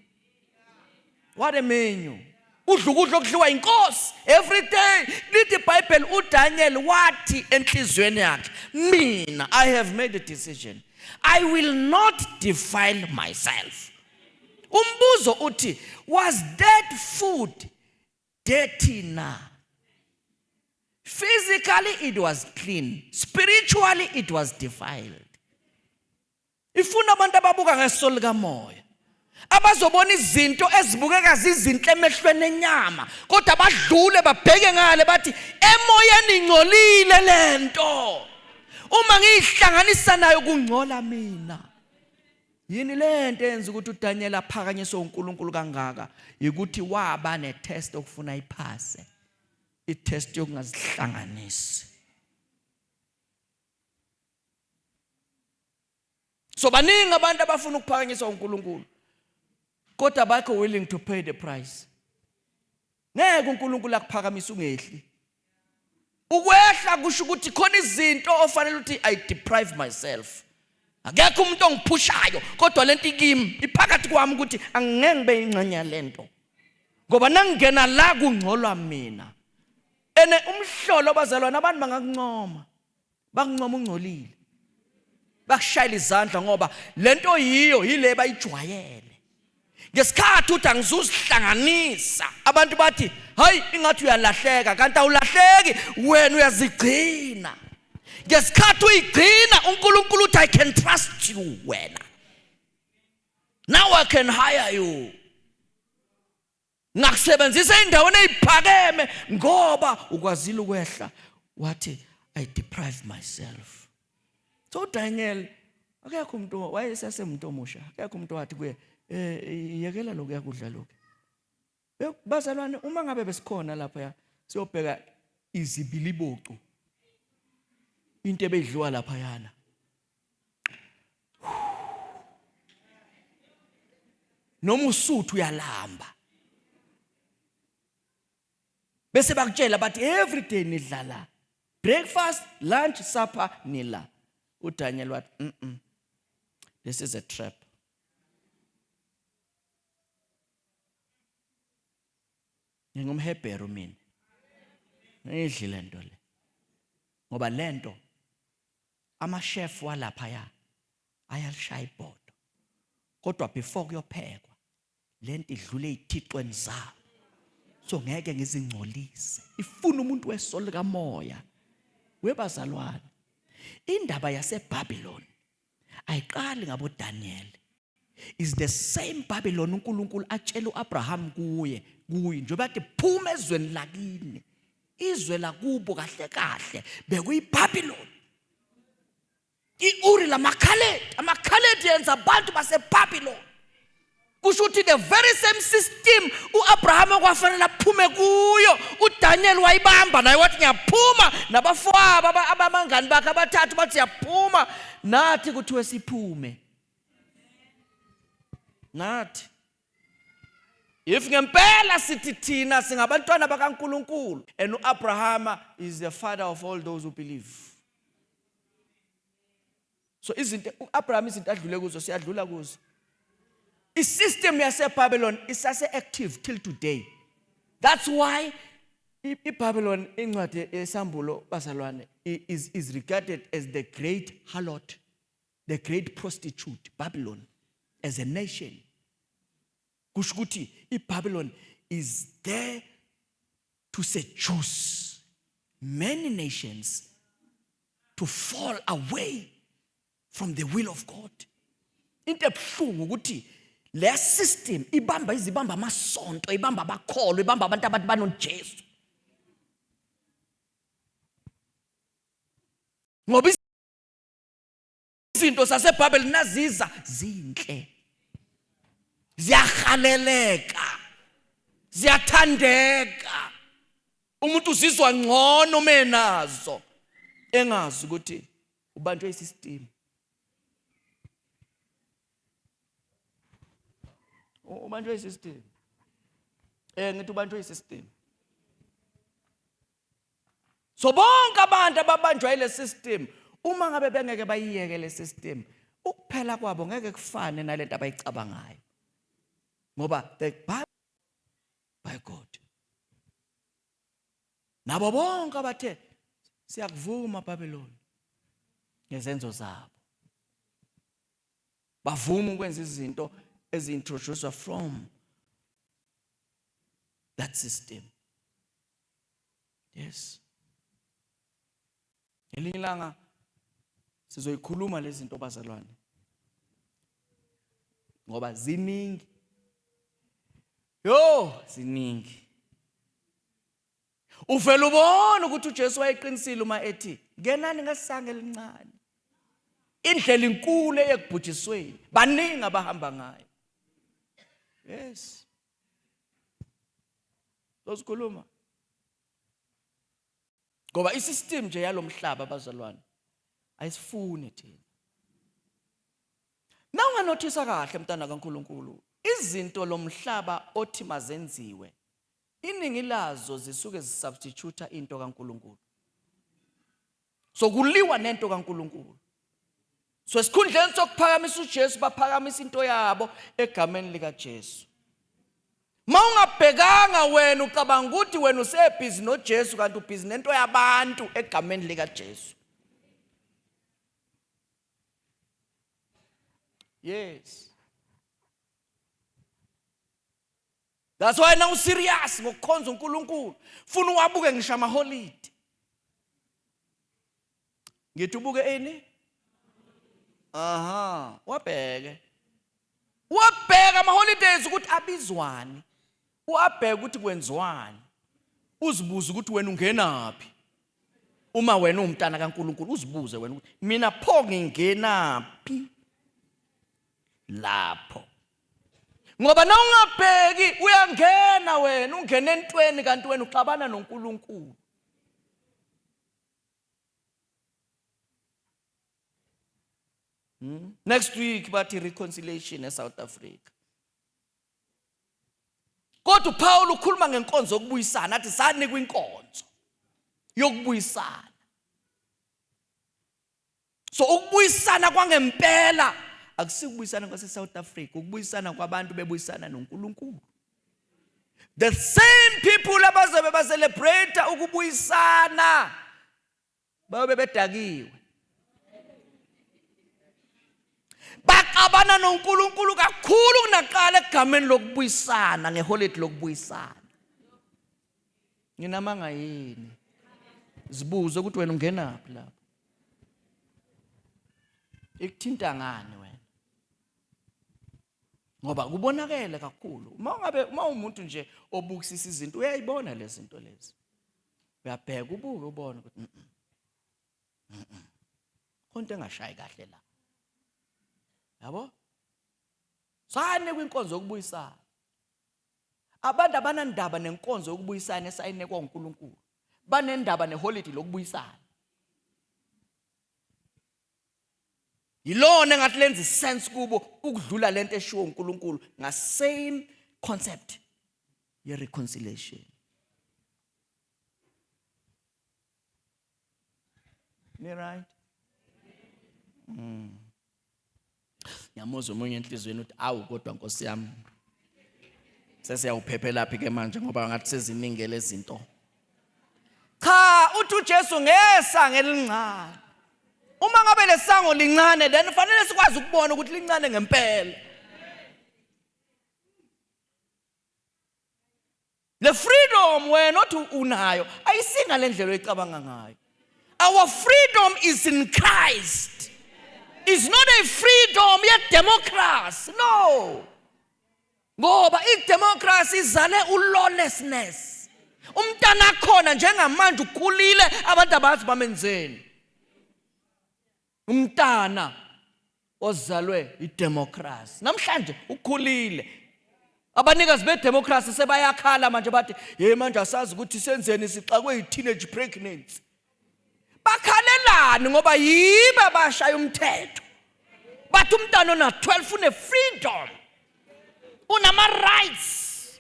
A: What a menu. udla ukudla okudliwa inkosi every day. Lithi iBhayibheli uDaniel wathi enhlizweni yakhe, mina I have made a decision, I will not defile myself. Umbuzo uthi, was that food dirty na? Physically it was clean, spiritually it was defiled. Ifuna abantu ababuka ngeso likamoya, abazobona izinto ezibukeka zizinhle emehlweni enyama, kodwa badlule babheke ngale bathi emoyeni ingcolile lento. Uma ngihlanganisa nayo kungcola mina. Yini lento enza ukuthi uDaniel aphakanyiswe uNkulunkulu kangaka? Ukuthi waba netest okufuna iphase, itest yokungazihlanganisi. So baningi abantu abafuna ukuphakanyiswa uNkulunkulu, kodwa abakho willing to pay the price. Ngeke uNkulunkulu akuphakamisa ungehli. Ukwehla kusho ukuthi khona izinto ofanele ukuthi I deprive myself. Akekho umuntu ongiphushayo, kodwa lento ikimi iphakathi kwami ukuthi angeke ngibe ingxenye lento. Ngoba nangena la kungcolwa mina. Ene umhlolo bazalwana abantu bangakuncoma. Bakuncoma ungcolile. Bakushayela izandla ngoba lento yile bayijwayele. Ngesikhathi uthi angizuzihlanganisa, abantu bathi hayi ingathi uyalahleka, kanti awulahleki, wena uyazigcina. Ngesikhathi uyigcina uNkulunkulu uthi I can trust you wena. Now I can hire you. Ngakusebenzisa endaweni eziphakeme ngoba ukwazile ukwehla. Wathi I deprive myself. So Daniel akekho umuntu wayesesemuntu omusha, akekho umuntu wathi kuye yekela lokho yakudla lokho. Bazalwane, uma ngabe besikhona lapha siyobheka izibilibocu, into ebedliwa lapha yana, noma usuthu uyalamba, bese bakutshela bathi every day nidlala breakfast, lunch, supper nila. uDaniel wathi this is a trap. NgingumHebheru mina, ngidli lento le ngoba lento ama-chef walapha ayalishaya ibhodo, kodwa before kuyophekwa lento idlule ezithixweni zabo. So ngeke ngizingcolise. Ifuna umuntu wesolo likamoya. Webazalwane, indaba yaseBabylon ayiqali ngabo Daniel. Is the same Babylon uNkulunkulu atshela uAbraham kuye nje bathi phuma ezweni lakini, izwe lakubo kahle kahle bekuyiBabylon. iUri lamakhaledi yenza abantu baseBabylon. Kusho ukuthi the very same system uAbraham okwafanele aphume kuyo, uDaniel wayibamba naye wathi ngiyaphuma, nabafowabo abamangani bakhe abathathu bathi siyaphuma, nathi kuthiwe siphume. Nathi if ngempela sithi thina singabantwana bakaNkulunkulu, and uAbraham is the father of all those who believe. So izinto uAbraham izinto adlule kuzo siyadlula kuzo. Isystem yaseBabylon isase active till today. That's why iBabylon incwadi esambulo bazalwane is regarded as the great harlot, the great prostitute. Babylon as a nation, kusho ukuthi iBabylon is there to seduce many nations to fall away from the will of God. Into ebuhlungu ukuthi le system ibamba izibamba amasonto, ibamba abakholo, ibamba abantu abathi banoJesu. Ngoba izinto zaseBabylon naziza zinhle, ziyahaleleka, ziyathandeka, umuntu uzizwa ngcono menazo, engazi ukuthi ubanjwe isystem. Ubanjwe isystem. Ngithi ubanjwe isystem. So bonke abantu ababanjwa ile system, uma ngabe bengeke bayiyeke le system, ukuphela kwabo ngeke kufane nalento abayicabangayo. Ngoba the by God. Nabo bonke abathe siyakuvuma Babylon ngezenzo zabo, bavuma ukwenza izinto ezi-introduced from that system. Yes. Ngelinye ilanga sizoyikhuluma lezi zinto bazalwane, ngoba ziningi. Ziningi. Uvela ubona ukuthi uJesu wayeqinisile uma ethi ngenani ngasisange elincane. Indlela inkulu eyekubhujisweni, baningi abahamba ngayo. Yes. Sikhuluma. Ngoba isystem nje yalomhlaba bazalwane ayisifuni thina. Na unganothisa kahle mntana kaNkulunkulu, izinto lomhlaba othi mazenziwe, iningi lazo zisuke zisubstitute into kaNkulunkulu. So kuliwa nento kaNkulunkulu. So esikhundleni sokuphakamisa uJesu baphakamisa into yabo egameni lika Jesu. Mawungabhekanga wena ucabanga ukuthi wena usebhizi noJesu kanti ubhizi nento yabantu egameni lika Jesu. Yes. That's why now serious ngokukhonza uNkulunkulu. Funa uwabuke ngisho amaholide. Ngithi ubuke eni? Wabheke. Wabheka ama-holidays ukuthi abizwani. Uwabheka ukuthi kwenziwani. Uzibuze ukuthi wena ungenaphi. Uma wena umntana kaNkulunkulu uzibuze wena ukuthi mina pho ngingenaphi lapho. Ngoba na ungabheki uyangena wena, ungena entweni kanti wena uxabana noNkulunkulu. Next week bathi reconciliation eSouth Africa. Kodwa uPaul ukhuluma ngenkonzo yokubuyisana, athi sanikwa inkonzo yokubuyisana. So ukubuyisana kwangempela akusikubuyisana kwaseSouth Africa, ukubuyisana kwabantu bebuyisana noNkulunkulu. The same people abazobe ba-celebrate ukubuyisana babe bedakiwe. Baxabana noNkulunkulu kakhulu kunaqala egameni lokubuyisana, ngeholide lokubuyisana. Nginamanga yini? Zibuze ukuthi wena ungenaphi lapho. Ikuthinta ngani wena? Ngoba kubonakele kakhulu. Uma umuntu nje obukisisa izinto uyayibona lezi zinto lezi. Uyabheka ubuke ubone ukuthi konke engashayi kahle la. Yabo? Sane kwinkonzo yokubuyisana. Abantu abanandaba nenkonzo yokubuyisana esayinekwa uNkulunkulu. Banendaba neholide lokubuyisana. Yilona engathi lenza sense kubo ukudlula lento eshiwo uNkulunkulu nga same concept ye reconciliation. Ni right? Yamuzwa umunye enhlizweni uthi awu kodwa Nkosi yami sesiyawuphephela laphi ke manje ngoba ngathi seziningi lezi zinto. Cha, uthi uJesu ngesango elincane. Uma ngabe lesango lincane then fanele sikwazi ukubona ukuthi lincane ngempela. Le freedom wena othi unayo ayisinga lendlela oyicabanga ngayo. Our freedom is in Christ. It's not a freedom yet democracy. No. Ngoba i-democracy izale u-lawlessness. Umntana khona njengamanje ukhulile abantu abazi bamenzeni. Umntana ozalwe i-democracy. Namhlanje ukhulile. Abanikazi be-democracy sebayakhala manje bathi manje asazi ukuthi senzeni sixakwe yi-teenage pregnancy. Bakhalelani ngoba yibe abashaya umthetho. Bathi umntana ona 12 une freedom. Unama rights.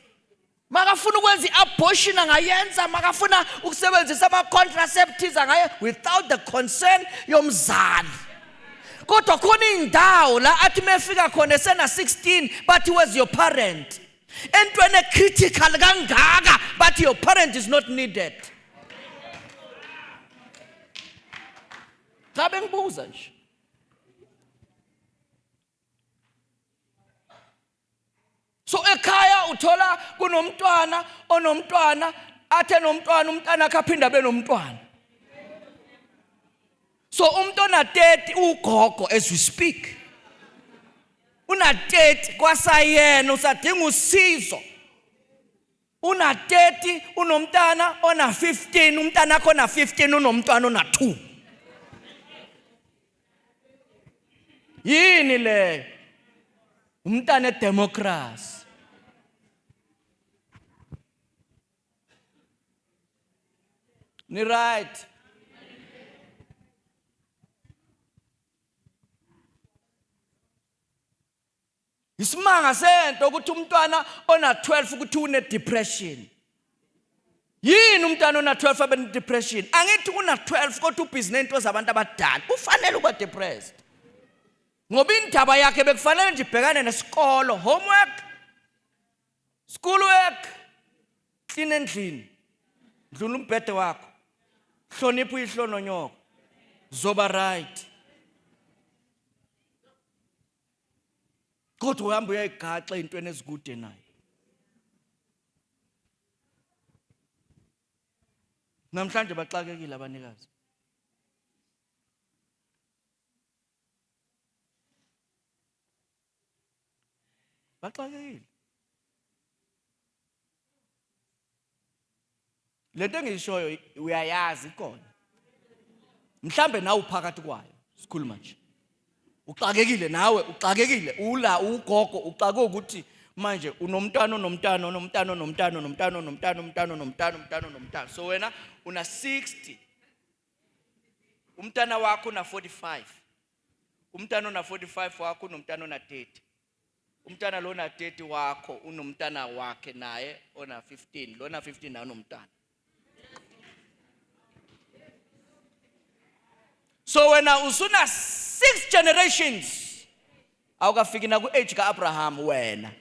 A: Makafuna ukwenza i-abortion angayenza, makafuna ukusebenzisa ama-contraceptives angaye without the consent yomzali. Kodwa khona indawo la athi mefika khona sena 16 but where's your parent? entweni critical kangaka but your parent is not needed. Cha bengibuza nje. So ekhaya uthola kunomntwana onomntwana athe nomntwana umntana akhe aphinda benomntwana. So umntwana 30 ugogo as we speak. Una 30 kwasayena usadinga usizo. Una 30 unomntana ona 15 umntana akho na 15 unomntwana ona 2. Yini le? Umntana democracy. Ni right. Isimanga sento ukuthi umntwana ona 12 ukuthi une depression. Yini umntwana ona 12 abe ne depression? Angithi una 12 kodwa ubhizi nento zabantu abadala. Ufanele ukuba depressed. Ngoba indaba yakhe bekufanele nje ibhekane nesikolo, homework, school work, clean endlini. Dlula umbhede wakho. Hlonipha uyihlononyoko. Zoba right. Kodwa uhamba uyayigaxa intweni ezikude naye. Namhlanje baxakekile abanikazi. Baxakekile. Lento engiyishoyo uyayazi ikona. Mhlambe nawe uphakathi kwayo. Sikhuluma nje. Uxakekile nawe, uxakekile ula ugogo uxake ukuthi manje unomntana. So wena una 60. Umntana wakho una 45. Umntana una 45 wakho unomntana una 30. Umntana lo na 30 wakho unomntana wakhe naye ona 15. Lo na 15 naye unomntana. So wena usuna 6 generations awukafiki na ku age ka Abraham wena.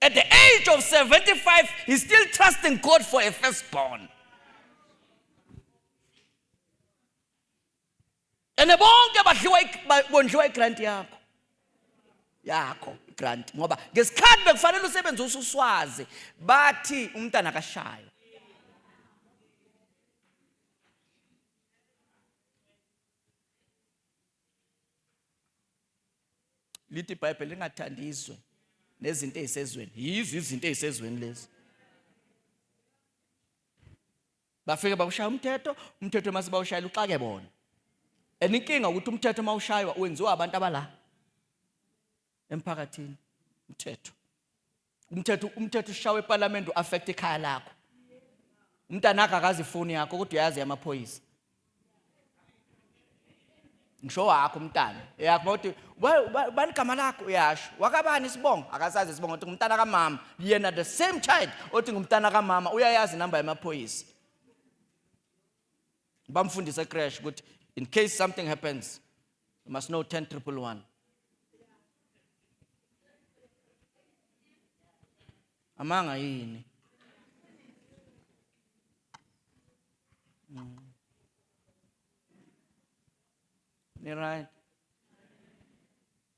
A: At the age of 75 he's still trusting God for a firstborn. Ene bonke bondliwa igrant yakho. Yakho igrant ngoba ngesikhathi bekufanele usebenze ususwazi bathi umntana akashaya. Lithi iBhayibheli lingathandizwe nezinto ezisezweni. Yizo izinto ezisezweni lezi. Bafike bawushaya umthetho mase bawushayela uxake bona. Eninkinga ukuthi umthetho mawushaywa wenziwa abantu abala emphakathini. Umthetho ushawe eParliament uaffect ekhaya lakho. Umntana akhe akazi ifoni yakho kodwa uyazi yamaphoyisa. Ngisho wakho umntana yakho uthi bani igama lakho uyasho wakabani isibongo akasazi isibongo uthi ngumntana kaMama yena the same child uthi ngumntana kaMama uyayazi inamba yamaphoyisa. Bamfundisa crash ukuthi in case something happens you must know 10-111. Amanga yini? Ni right.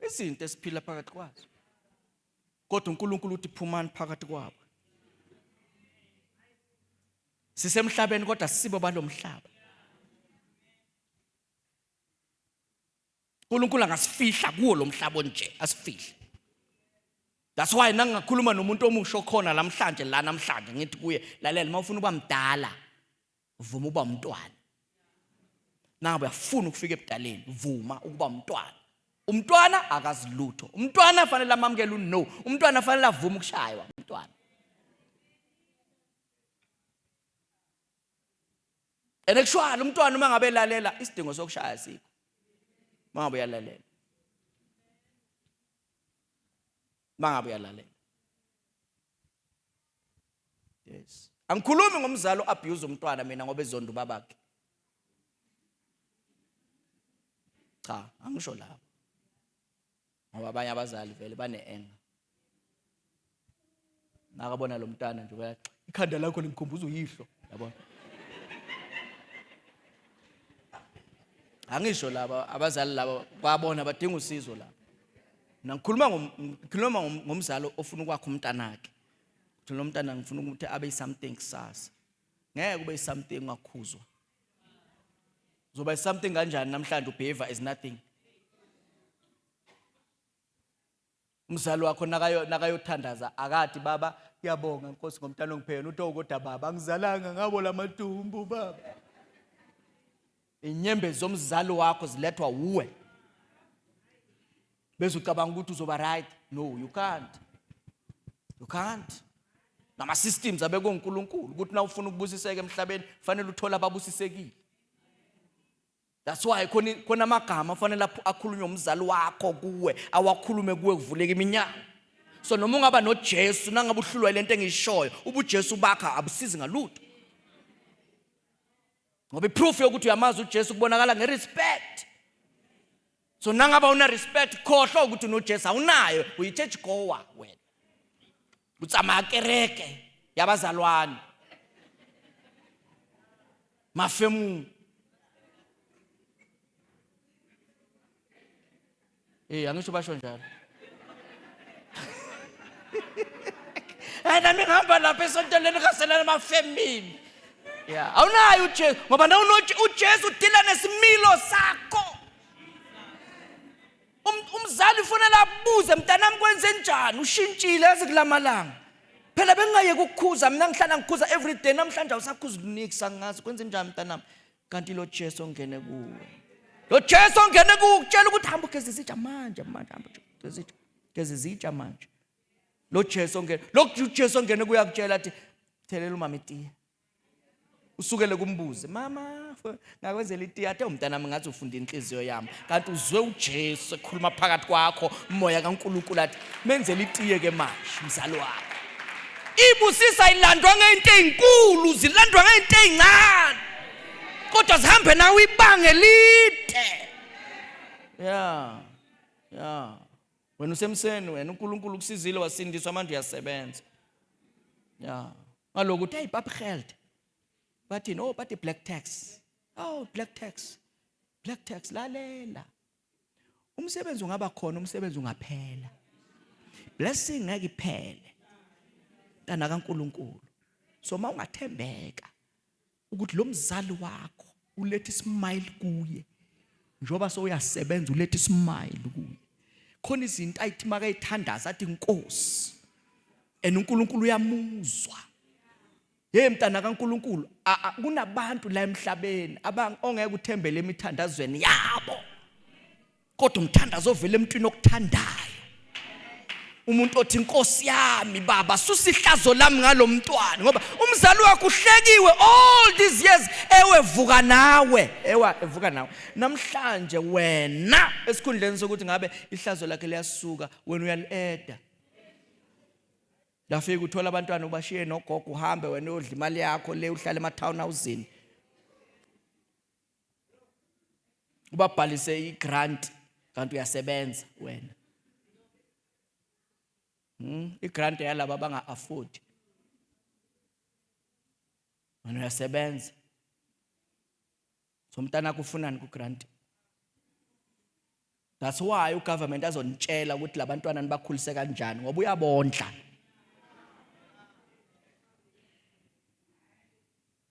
A: Izinto esiphila phakathi kwazo. Kodwa uNkulunkulu uthi phumani phakathi kwabo. Sisemhlabeni kodwa sisibo balomhlaba. uNkulunkulu angasifihla kuwo lo mhlaba nje, asifihle. That's why nangakhuluma nomuntu omusho khona namhlanje ngithi kuye lalela mawufuna uba mdala vuma uba umntwana. Nawe uyafuna ukufika ebudaleni vuma ukuba umntwana. Umntwana akazi lutho. Umntwana fanele amamukele no. Umntwana fanele avume ukushaywa umntwana. Enekushwala umntwana uma ngabe lalela isidingo sokushaya sikho. Mangabe uyalalela. Mangabe uyalalela. Yes. Angikhulumi ngomzalo abuse umntwana mina ngoba ezonda ubabakhe. Cha, angisho lapho. ngoba abanye abazali vele bane-enga. Nakabona lo mntana nje uyathi ikhanda lakho lingikhumbuza uyihlo, yabona. Angisho laba abazali laba babona badinga usizo la. Ngikhuluma ngomzali ofuna ukwakha umntanakhe. Kuthi lo mntana ngifuna ukuthi abe something kusasa. Ngeke ube something ngakhuzwa. Zoba something kanjani namhlanje ubehavior is nothing. Umzali wakho nakayothandaza akathi baba ngiyabonga Nkosi ngomntana ongiphela uthi kodwa baba angizalanga ngabo lamathumbu baba. Inyembezi zomzali wakho zilethwa uwe. Bese ucabanga ukuthi uzoba right. No, you can't. You can't. Nama systems abekwe uNkulunkulu ukuthi na ufuna ukubusiseka emhlabeni fanele uthola ababusisekile. That's why khona amagama fanele akhulunywe umzali wakho kuwe, awakhulume kuwe kuvuleka iminyango. So noma ungaba noJesu nangabe uhlulwa lento engishoyo, ubuJesu bakha abusizi ngalutho. Ngoba iproof yokuthi uyamazi uJesu kubonakala ngerespect. So nangaba una respect khohlo ukuthi noJesu awunayo, uyi-church goer wena. Utsama kereke yabazalwane. Mafemu. Angisho basho njalo. Nami ngihamba lapha esonteleni ngaselana mafemini. Yeah, awunayo uJesu ngoba na uJesu udila nesimilo sakho. Umzali ufanele abuze mntanami kwenze njani, ushintshile ezikulamalanga. Phela bengaye ukukhuza mina ngihlala ngikhuza every day namhlanje awusakhuza ukunixi angazi kwenze njani mntanami. Kanti lo Jesu ongene kuwe. Lo Jesu ongene kuwe ukutshela ukuthi hamba ugezizitsha manje hamba gezizitsha manje. Lo Jesu ongene kuyakutshela athi thelela umama itiye. Usukele kumbuze mama ngakwenzela itiye athe umntanami ngathi ufunda inhliziyo yami kanti uzwe uJesu ekhuluma phakathi kwakho umoya kaNkulunkulu athi menzele itiye ke manje mzali wakho. Ibusisa ilandwa ngento ezinkulu zilandwa ngento ezincane kodwa zihambe nawe ibange lide. Yeah. Wena usemseni wena uNkulunkulu kusizile wasindiswa manje uyasebenza. Yeah. Ngalokuthi hey papa geld. Bathi no bathi black tax. Oh black tax. Black tax lalela. Umsebenzi ungaba khona umsebenzi ungaphela. Blessing ngeke iphele. Tana kaNkulunkulu. So mawungathembeka ukuthi lo mzali wakho ulethe ismile kuye. Njoba so uyasebenza ulethe ismile kuye. Khona izinto ayithi makayithandaza athi Nkosi. uNkulunkulu uyamuzwa. Hey mntana kaNkulunkulu kunabantu la emhlabeni ongeke uthembele emithandazweni yabo. Kodwa umthandazo ovela emntwini okuthandayo. Umuntu othi Nkosi yami baba susa ihlazo lami ngalomntwana ngoba umzali wakho uhlekiwe all these years ewevuka nawe evuka nawe namhlanje wena esikhundleni sokuthi ngabe ihlazo lakhe liyasuka wena uyalieda. Lafika uthola abantwana ubashiye nogogo uhambe wena uyodla imali yakho le uhlala ema-town housing. Ubabhalise igrant kanti uyasebenza wena. Igrant yalabo abanga afford. Wena uyasebenza. So mntana kufunani ku grant? That's why ugovernment azonitshela ukuthi labantwana nibakhulise kanjani ngoba uyabondla.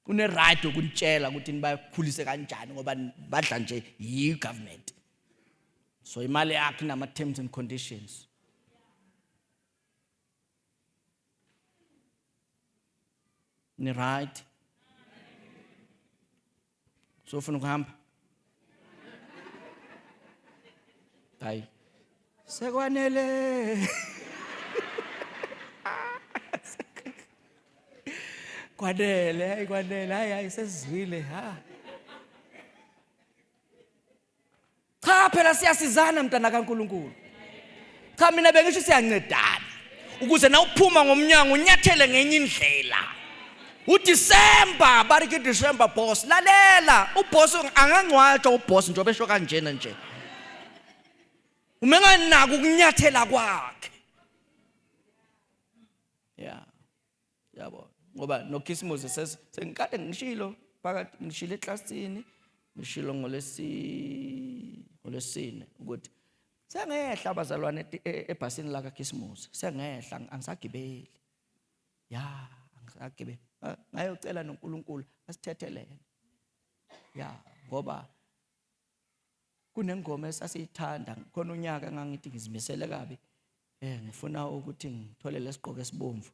A: Une right ukunitshela ukuthi nibakhulise kanjani ngoba badla nje yi government. So imali yakhe nama terms and conditions. Ni right. So ufuna ukuhamba? Hayi. Sekwanele. Kwanele hayi sesizwile ha. Cha phela siyasizana mntana kaNkulunkulu. Cha mina bengisho siyancedana ukuze na uphuma ngomnyango unyathele ngenye indlela. uDisemba bariki December boss lalela uboss angangcwatshwa uboss njobe esho kanjena nje. Umenganaka ukunyathela kwakhe. Yeah. Yabo. Ngoba noKhisimusi sengikade ngishilo phakathi ngishilo eklasini, ngishilo ngolesine ukuthi sengehla abazalwane ebhasini la kaKhisimusi. Sengehla angisagibeli. Ya, angisagibeli. Ngayocela noNkulunkulu asithethelele. Ya, ngoba kunengoma esasiyithanda khona unyaka ngangithi ngizimisele kabi ngifuna ukuthi ngithole lesiqoko esibomvu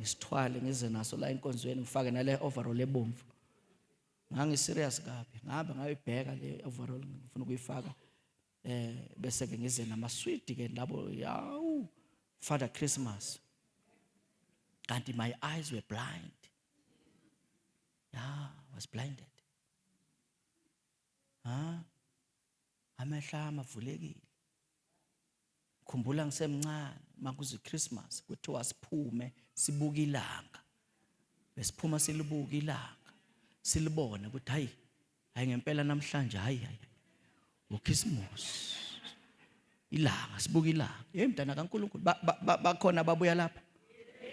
A: ngisithwale ngize naso la enkonzweni ngifake nale overall ebomvu ngangiserious kabi ngihamba ngayibheka le overall ngifuna ukuyifaka bese ke ngize namasweet ke labo yawu Father Christmas kanti my eyes were blind. Yeah, I was blinded. Amehla amavulekile. Khumbula ngisemncane makuzi Christmas kuthiwa siphume sibuka ilanga. Besiphuma silibuka ilanga. Silibone ukuthi hayi ngempela namhlanje hayi uKhisimusi. Ilanga sibuka ilanga. Mntana kaNkulunkulu bakhona babuya lapha.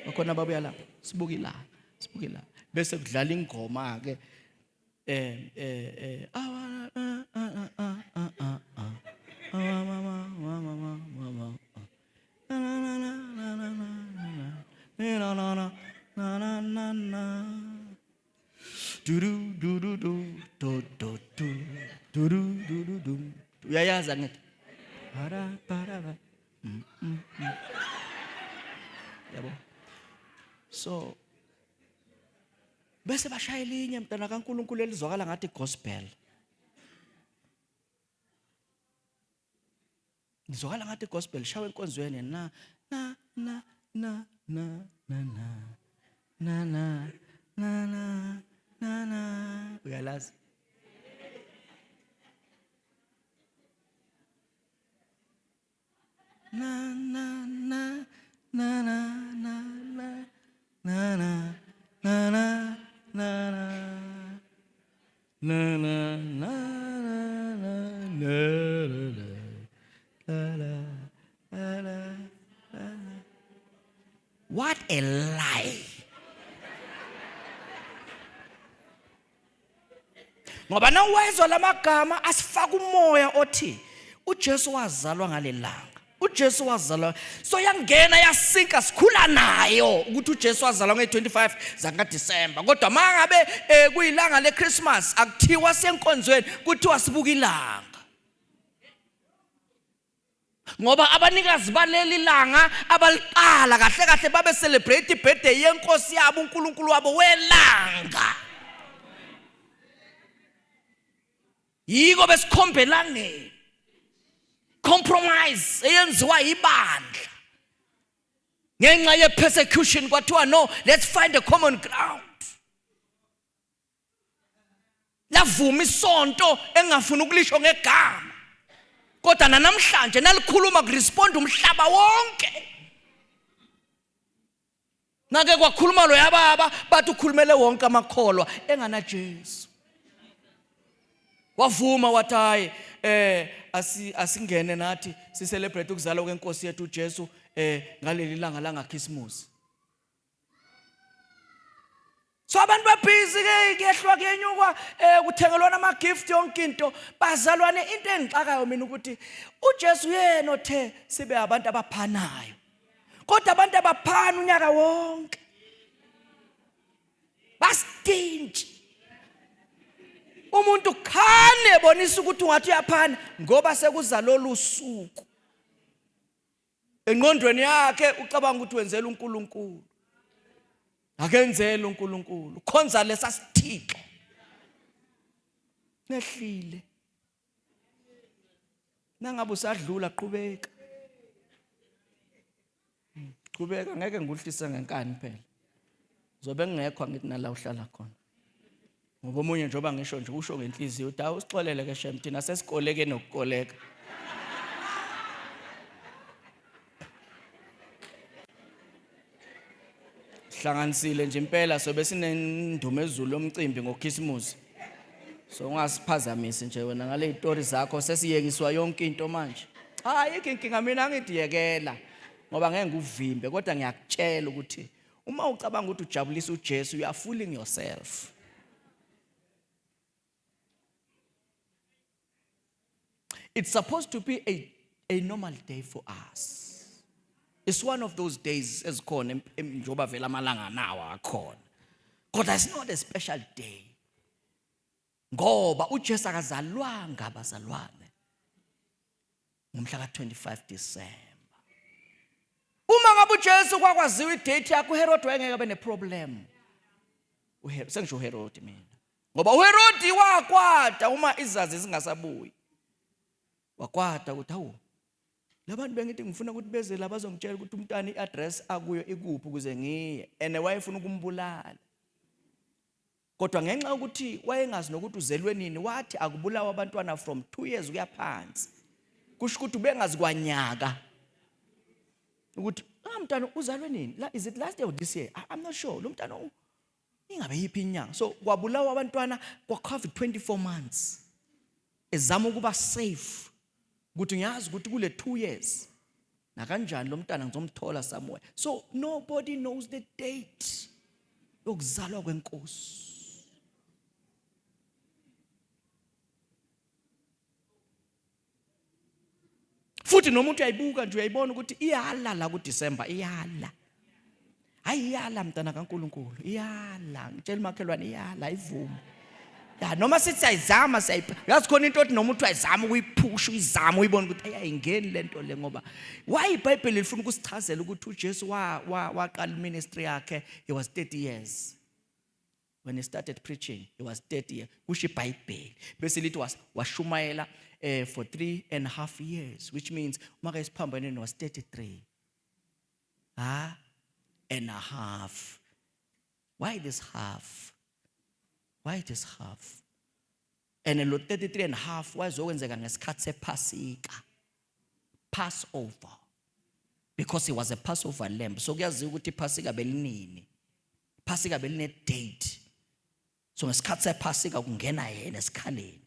A: Bakhona babuya lapha. Sibuka ilanga. Bese kudlala ingoma ke uyayaza ngithi yabo. So bese bashaya elinye mntana kaNkulunkulu elizwakala ngathi gospel. Ngizwakala ngathi gospel shawe enkonzweni na uyalazi What a lie. Ngoba nawezwa lamagama asifaka umoya othi uJesu wazalwa ngalelanga. uJesu wazalwa so yangena yasinka sikhula nayo ukuthi uJesu wazalwa nge25 zakaDisemba. Kodwa mangabe kuyilanga leChristmas akuthiwa senkonzweni kuthiwa sibuka ilanga. Ngoba abanikazi baleli langa abaliqala kahle kahle babe celebrate ibirthday yenkosi yabo uNkulunkulu wabo welanga. Yiko besikhombelane compromise eyenziwa ibandla ngenxa ye persecution kwathiwa no, let's find a common ground. Lavuma isonto engafuna ukulisho ngegama kodwa namhlanje nalikhuluma kurespond umhlaba wonke. Nake kwakhuluma lo yababa bathi ukhulumele wonke amakholwa engana Jesu. Wavuma wathi hayi asingene nathi si celebrate ukuzalwa kwenkosi yethu uJesu ngaleli langa la ngaKhisimusi. So abantu babhizi ke kuyehlwa kuyenyukwa kuthengelwana ama gift yonke into bazalwane. Into engixakayo mina ukuthi uJesu yena othe sibe abantu abaphanayo kodwa abantu abaphana unyaka wonke bastinji. Umuntu khane bonisa ukuthi ungathi uyaphana ngoba sekuzalolu usuku engqondweni yakhe ucabanga ukuthi wenzela uNkulunkulu. Akenzela uNkulunkulu, khonza lesa sithixo nehlile. Nangabe usadlula qhubeka. Qhubeka ngeke ngikuhlisa ngenkani phela. Zobe ngekho ngithi nala uhlala khona. Ngoba omunye njoba ngisho nje usho ngenhliziyo uthi awusixolele ke shem thina sesikoleke nokukoleka. Hlanganisile nje impela sobe sinendumo ezulu yomcimbi ngoKhisimusi. So ungasiphazamisi nje wena ngale stories zakho sesiyekiswa yonke into manje. cha ayikho inkinga mina ngidiyekela ngoba ngeke nguvimbe kodwa ngiyakutshela ukuthi uma ucabanga ukuthi ujabulisa uJesu you are fooling yourself. It's supposed to be a normal day for us. It's one of those days ezikhona njoba vela amalanga nawo akhona. Kodwa it's not a special day. Ngoba uJesu akazalwanga abazalwane ngomhla ka-25 December. Uma ngabe uJesu kwakwaziwa idate yakhe uHerod wayengeke abe neproblem. Sengisho uHerod mina. Ngoba uHerod wakwada uma izazi zingasabuyi. Wakwada ukuthi hawu labantu bengithi ngifuna ukuthi beze la bazongitshela ukuthi umntana iaddress akuyo ikuphi ukuze ngiye and wayefuna ukumbulala. Kodwa ngenxa ukuthi wayengazi nokuthi uzelwe nini wathi akubulawa abantwana from 2 years kuya phansi. Kusho ukuthi ubengazi kwanyaka ukuthi mntana uzalwe nini? Is it last year or this year? I'm not sure. Lo mntana ingabe yiphi inyanga. So kwabulawa abantwana kwa cover 24 months. Ezama ukuba safe. Ukuthi ngiyazi ukuthi kule 2 years na kanjani lo mntana ngizomthola somewhere. So nobody knows the date yokuzalwa kwenkosi. Futhi nomuntu uyayibuka nje uyayibona ukuthi iyala la ku December iyala. Ayiyala mntana kaNkulunkulu iyala. Ngitshela makhelwane iyala ivuma. Ya noma sithi ayizama yazi khona into othi noma umuntu ayizama ukuyiphusha uyizama uyibona ukuthi ayayingeni lento le ngoba why iBhayibheli lifuna ukusichazela ukuthi uJesu waqala ministry yakhe he was 30 years. When he started preaching he was 30 years. Kusho iBhayibheli bese lithi washumayela for 3.5 years, which means umaka isiphambanweni was 33 and a half. Why this half? Why it is half? And lo 33.5 wazokwenzeka ngesikhathi sePhasika, Passover, because he was a Passover lamb. So kuyaziwa ukuthi iPhasika belinini. iPhasika beline date. So ngesikhathi sePhasika kungena yena esikhaleni.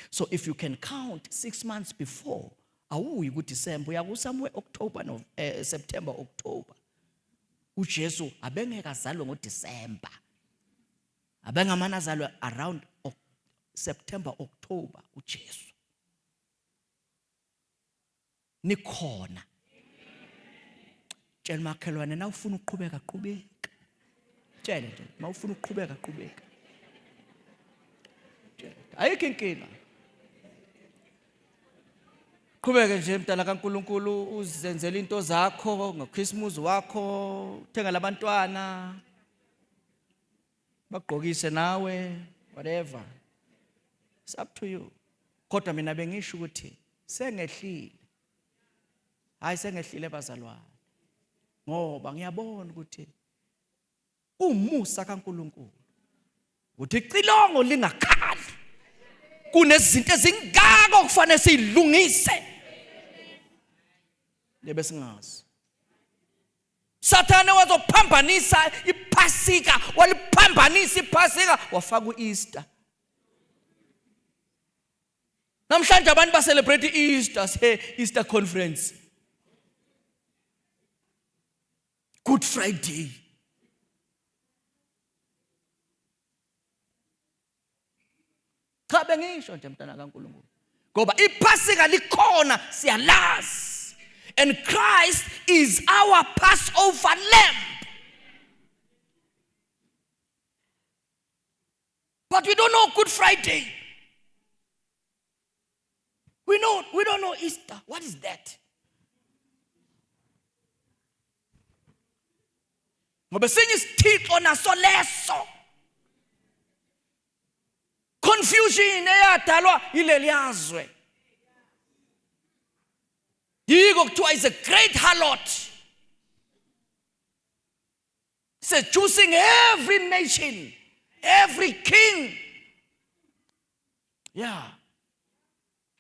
A: So if you can count 6 months before, awuyi ku December, uyaku somewhere October no September October. uJesu abengeke azalwe ngoDecember. Abengamana azalwe around September October uJesu. Nikhona. Tshela makhelwane na ufuna ukuqhubeka qhubeka. Tshela nje, mawufuna ukuqhubeka qhubeka. Ayikho inkinga. Qhubeka nje mntana kaNkulunkulu uzenzele into zakho ngoChristmas wakho, uthenga labantwana. Bagqokise nawe, whatever. It's up to you. Kodwa mina bengisho ukuthi sengehlile. Hayi sengehlile bazalwane. Ngoba ngiyabona ukuthi umusa kaNkulunkulu. Uthi icilongo lingakhali. Kunezinto ezingako okufanele silungise. Lebe singazi. Sathane wazophambanisa iPhasika, waliphambanisa iPhasika wafaka uEaster. Namhlanje abantu ba celebrate Easter, say Easter conference. Good Friday. Cha bengisho nje mntana kaNkulunkulu. Ngoba iPhasika likhona siyalazi. And Christ is our Passover lamb. But we don't know Good Friday. We don't know Easter. What is that? Ngoba sinye isithixo naso leso. Confusion eyadalwa ileli yazwe. Yiko kuthiwa is a great harlot. Seducing every nation, every king. Yeah.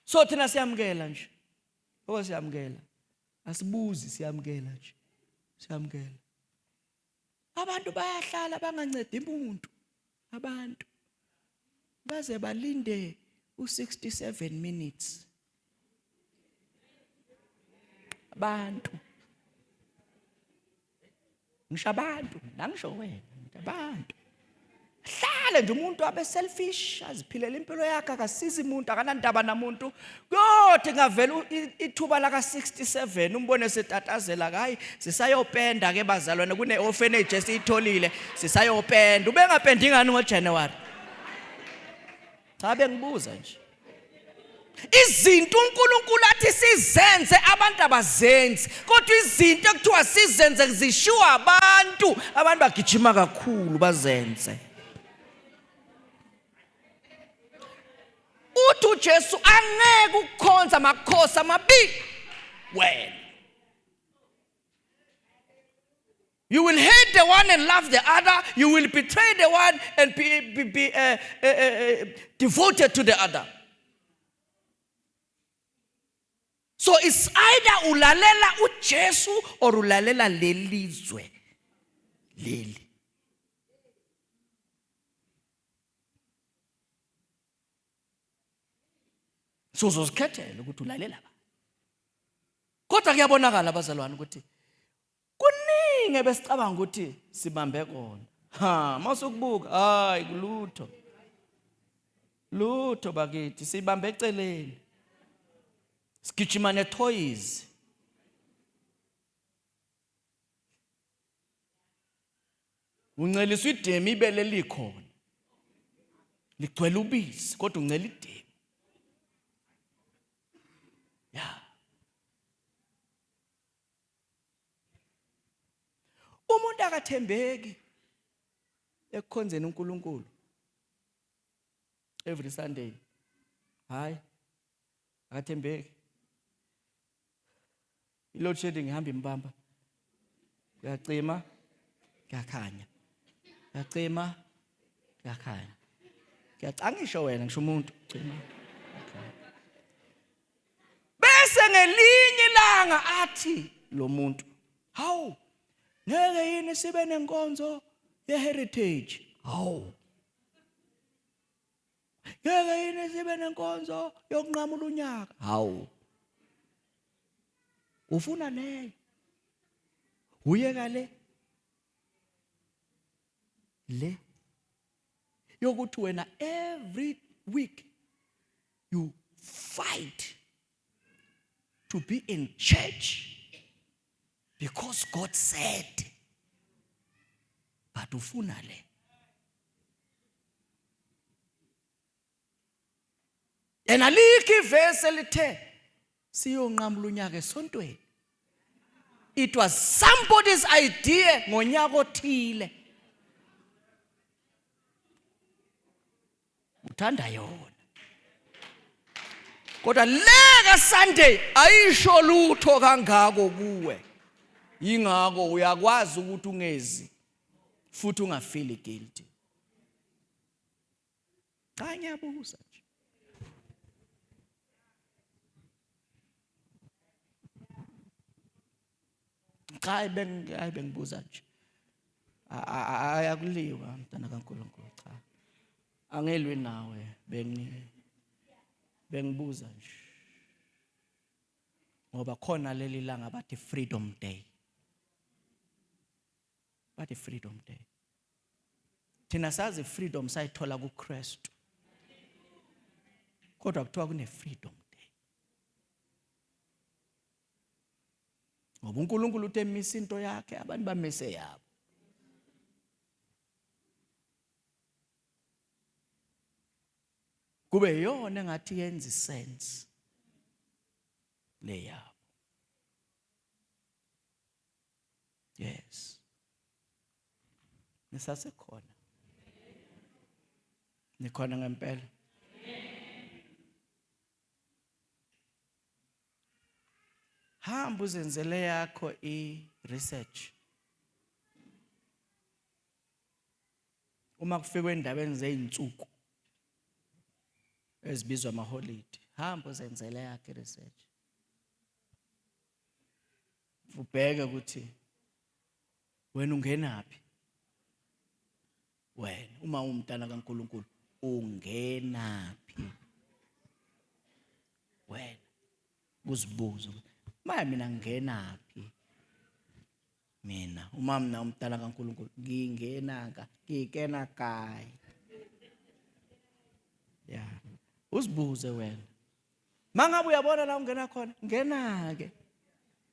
A: So thina siyamkela nje. Ngoba siyamkela. Asibuzi siyamkela nje. Siyamkela. Abantu bayahlala bangancedi umuntu. Abantu baze balinde u67 minutes. abantu. Ngisho abantu, nangisho wena, abantu. Hlale nje umuntu abe selfish, aziphilela impilo yakhe, akasizi umuntu, akanandaba namuntu. Kodwa ngavela ithuba laka 67 umbone setatazela hayi sisayopenda ke bazalwane kune orphanage esiyitholile sisayopenda. Ubengapendi ngani ngoJanuary? Cha bengibuza nje. Izinto uNkulunkulu athi sizenze abantu abazenzi, kodwa izinto ekuthiwa sizenze zishiwa abantu bagijima kakhulu bazenze. Uthi uJesu angeke ukukhonza amakhosi amabili wena. You will hate the one and love the other. You will betray the one and be devoted to the other. So it's either ulalela uJesu or ulalela lelizwe leli. So uzozikhethela ukuthi ulalela ba. Kodwa kuyabonakala abazalwane ukuthi kuningi ebesicabanga ukuthi sibambe kona. Masukubuka hayi kulutho. Lutho bakithi sibambe eceleni. Sigijima ne-toys. Unceliswa idemi ibele likhona. Ligcwele ubisi kodwa uncela idemi. Ya. Umuntu akathembeki ekukhonzeni uNkulunkulu every Sunday. Hayi. Akathembeki. I-load shedding ihamba imbamba. Kuyacima, kuyakhanya. Kuyacima, kuyakhanya. Kuyacangisho wena ngisho umuntu cima. Bese ngelinye ilanga athi lo muntu, "Hawu, ngeke yini sibe nenkonzo ye-heritage?" Hawu. Ngeke yini sibe nenkonzo yokunqamula unyaka? Hawu. Ufuna leyo. Uyeka le yokuthi wena every week you fight to be in church because God said. But ufuna le. Yena likho ivesi elithe siyonqamula unyaka esontweni. It was somebody's idea ngonyaka othile. Uthanda yona. Kodwa leka Sunday ayisho lutho kangako kuwe. Yingako uyakwazi ukuthi ungezi futhi ungafeel guilty. Cha ngiyabuza nje. Cha bengibuza nje. Ayakuliwa mntana kaNkulunkulu cha. Angelwe nawe bengibuza nje. Ngoba khona leli langa bathi Freedom Day. Bathi Freedom Day. Thina sazi freedom sayithola kuKristu. Kodwa kuthiwa kune freedom day. Ngoba uNkulunkulu uthe emisa into yakhe abantu bamise yabo. Kube yona engathi yenza sense le yabo. Yes. Nisasekhona. Nikhona ngempela. Hamba uzenzele yakho i-research. Uma kufika endabeni zeinsuku ezibizwa ama-holiday, hamba uzenzele yakho i-research. Ubheke ukuthi wena ungenaphi? Wena uma umntana kaNkulunkulu ungenaphi? Wena uzibuza manje mina ngingenaphi mina uma mina umdala kaNkulunkulu ngingena kai ya usibuze wena mangabe uyabona la ungena khona ngena ke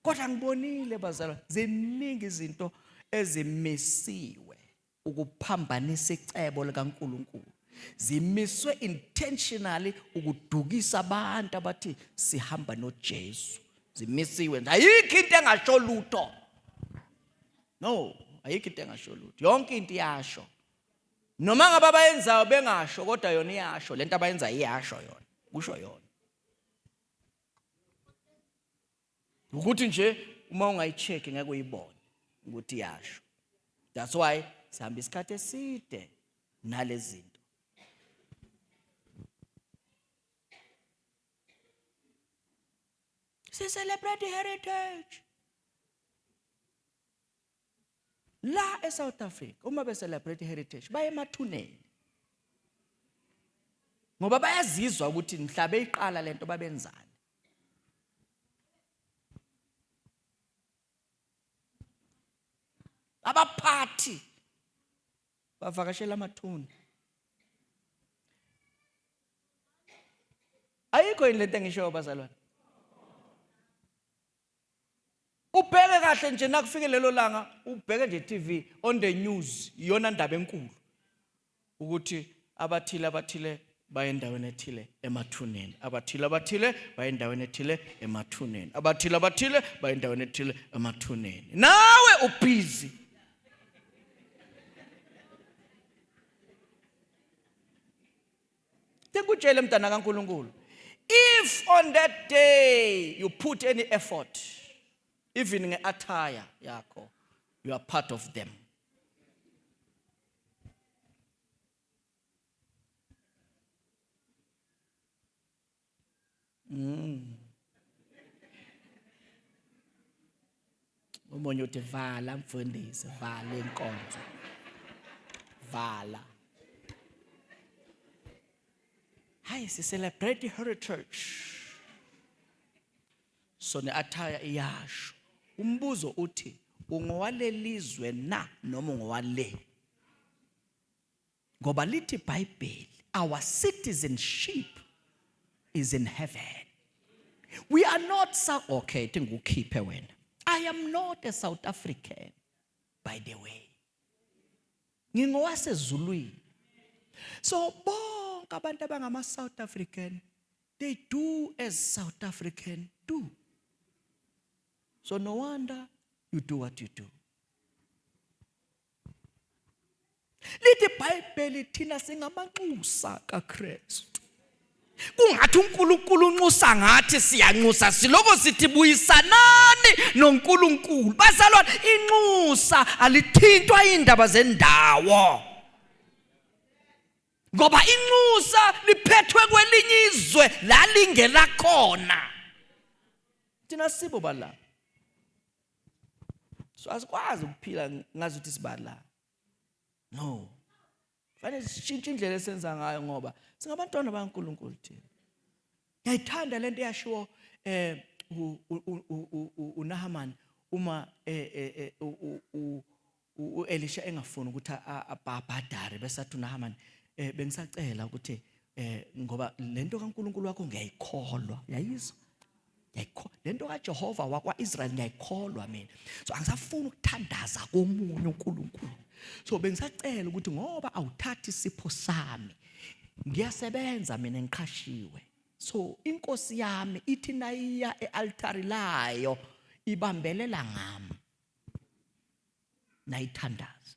A: kodwa ngibonile bazalwane ziningi izinto ezimisiwe ukuphambanisa icebo likaNkulunkulu zimiswe intentionally ukudukisa abantu abathi sihamba noJesu zimisiwe nje ayikho into engasho lutho no ayikho into engasho lutho yonke into iyasho noma ngabe abayenzayo bengasho kodwa yona iyasho lento abayenza iyasho yona kusho yona ukuthi nje uma ungayicheck ngeke uyibone ukuthi iyasho that's why sihamba isikhathi eside nalezi zinto celebrate heritage la eSouth Africa uma be celebrate heritage baye emathuneni ngoba bayazizwa ukuthi mhlabe iqala lento babenzani abaphathi bavakashela amathuni ayikho into engisho bazalwane ubheke kahle nje nakufike lelo langa ubheke nje TV on the news iyona ndaba enkulu ukuthi abathile baye endaweni ethile emathuneni abathile baye endaweni ethile emathuneni abathile baye endaweni ethile emathuneni nawe ubusy Tekutshele mntana kaNkulunkulu if on that day you put any effort even nge-attire yakho you are part of them umonye uthi vala mfundisi vala inkonzo vala hayi si celebrate heritage so ne-attire iyasho umbuzo uthi ungowalelizwe na noma ungowale ngoba lithi iBhayibheli our citizenship is in heaven we are not okay ngikukhiphe wena I am not a South African by the way ngingowasezulwini so bonke abantu abangama South African they do as South African do so no wonder you do what you do. Lithi iBhayibheli thina singamanxusa kaKristu. Kungathi uNkulunkulu unxusa ngathi siyanxusa siloko sithi buyisanani noNkulunkulu. Bazalwane inxusa alithintwa indaba zendawo. Ngoba inxusa liphethwe kwelinye izwe la lingela khona. Thina sibo bala. So asikwazi ukuphila ngazi ukuthi sibala. No. Fanele sishintshe indlela esenza ngayo ngoba singabantwana baNkulunkulu thina. Ngiyayithanda lento eyashiwo uNahaman uma uElisha engafuni ukuthi abhadare besathi uNahaman bengisacela ukuthi ngoba lento kaNkulunkulu wakho ngiyayikholwa yayizwa lento kaJehova wakwaIsrael ngiyayikholwa mina so angisafuni ukuthandaza komunye uNkulunkulu so bengisacela ukuthi ngoba awuthathi isipho sami ngiyasebenza mina ngiqhashiwe so inkosi yami ithi nayiya ealtari layo ibambelela ngami nayithandaza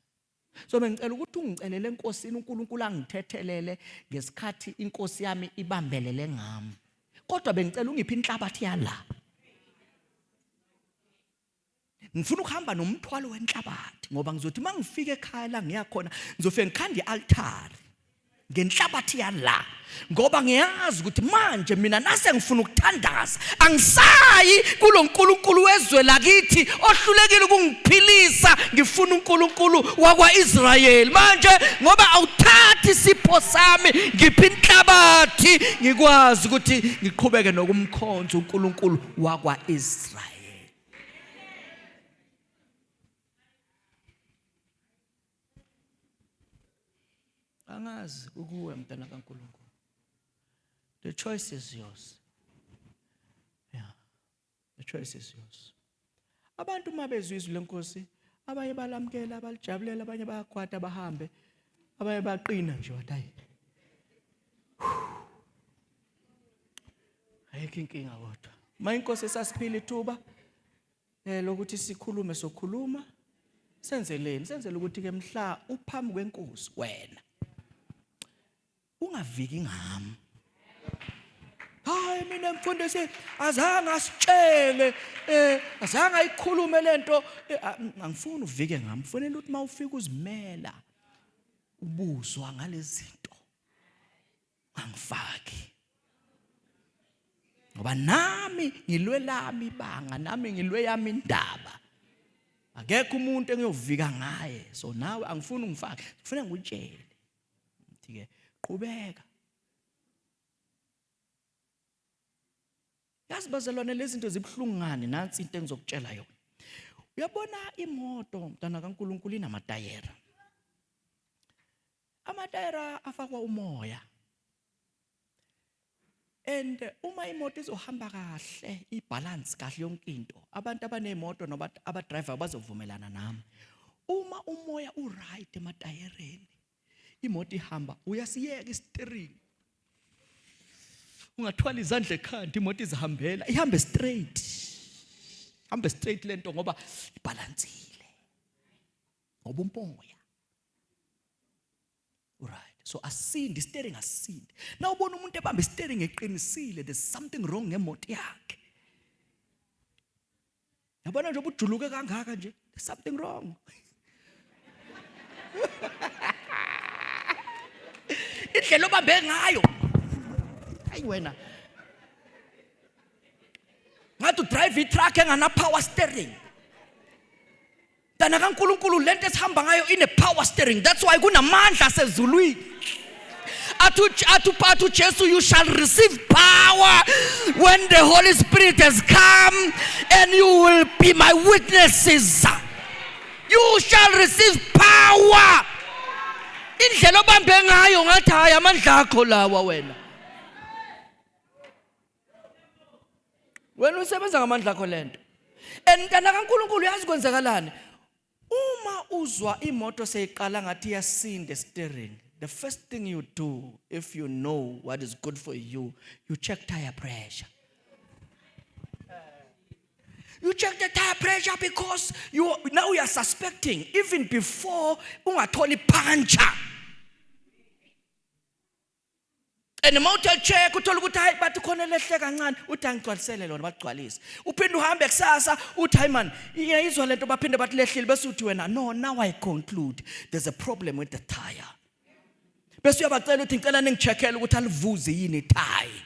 A: so bengicela ukuthi ungicelele enkosini uNkulunkulu angithethelele ngesikhathi inkosi yami ibambelele ngami kodwa bengicela ungiphi inhlabathi yala ngifuna ukuhamba nomthwalo wenhlabathi ngoba ngizothi mangifika ekhaya la ngiyakhona ngizofika ngikhanda ialtari ngenhlabathi yala ngoba ngiyazi ukuthi manje mina nase ngifuna ukuthandaza, angisayi kuloNkulunkulu wezwe lakithi ohlulekile ukungiphilisa, ngifuna uNkulunkulu wakwaIsrayeli. Manje ngoba awuthathi isipho sami ngiphi inhlabathi, ngikwazi ukuthi ngiqhubeke nokumkhonza uNkulunkulu wakwaIsrayeli. Angazi ukuwe mntana kaNkulunkulu. The choice is yours. Yeah. The choice is yours. Abantu mabezwe izwi lenkosi, abanye balamkela, abalijabulela, abanye bayakwata bahambe, abanye baqina nje wathi hayi. Ayikho inkinga kodwa. Uma inkosi esasiphila ithuba lokuthi sikhulume sokhuluma, senzeleni? Senzele ukuthi ke mhla uphambi kwenkosi wena ungaviki ngami. Hayi mina mfundisi azange asitshele azange ayikhulume lento, angifuni uvike ngami. Kufanele ukuthi mawufika uzimela ubuzwa ngalezi zinto, angifaki. Ngoba nami ngilwe lami ibanga, nami ngilwe yami indaba. Akekho umuntu engiyovika ngaye. So nawe angifuni ungifake, kufanele ngikutshele. Ngike qhubeka. Yazi bazalwane, lezi zinto zibhlungu ngani. Nansi into engizokutshela yona. Uyabona imoto mntana kaNkulunkulu inamatayera. Amatayera afakwa umoya. And uma imoto izohamba kahle, ibalance kahle yonke into, abantu abanemoto noba abadriver bazovumelana nami. Uma umoya uright ematayereni, imoto ihamba, uyasiyeka i-steering. Ungathwala izandla ekhanda, imoto izihambela, ihambe straight. Hambe straight lento ngoba ibalansile. Ngoba umoya. Right. So asindi, steering asindi. Na ubona umuntu ebambe steering eqinisile, there's something wrong ngemoto yakhe. Yabona nje ubujuluke kangaka nje, there's something wrong. Indlela obambe ngayo. Hayi wena. Ngathi drive i-truck engana power steering. Dana kaNkulunkulu lento esihamba ngayo ine power steering. That's why kunamandla sezulwini. Athu Jesu, you shall receive power when the Holy Spirit has come, and you will be my witnesses. You shall receive power. Indlela obambe ngayo ngathi hayi amandla akho lawa wena. Wena usebenza ngamandla akho lento. Dana kaNkulunkulu yazi kwenzakalani? Uma uzwa imoto seyiqala ngathi yasinde steering, the first thing you do, if you know what is good for you, you check tire pressure. You check the tire pressure because now you are suspecting, even before ungatholi puncture. And the motor check uthola ukuthi hayi bathi khona lehle kancane, uthi angigcwalisele lona bagcwalise. Uphinde uhambe kusasa uthi hayi man, iyizwa lento baphinde bathi lehlile bese uthi wena no, now I conclude there's a problem with the tire. Bese uyabacela uthi ngicela ningicheckele ukuthi alivuzi yini itire.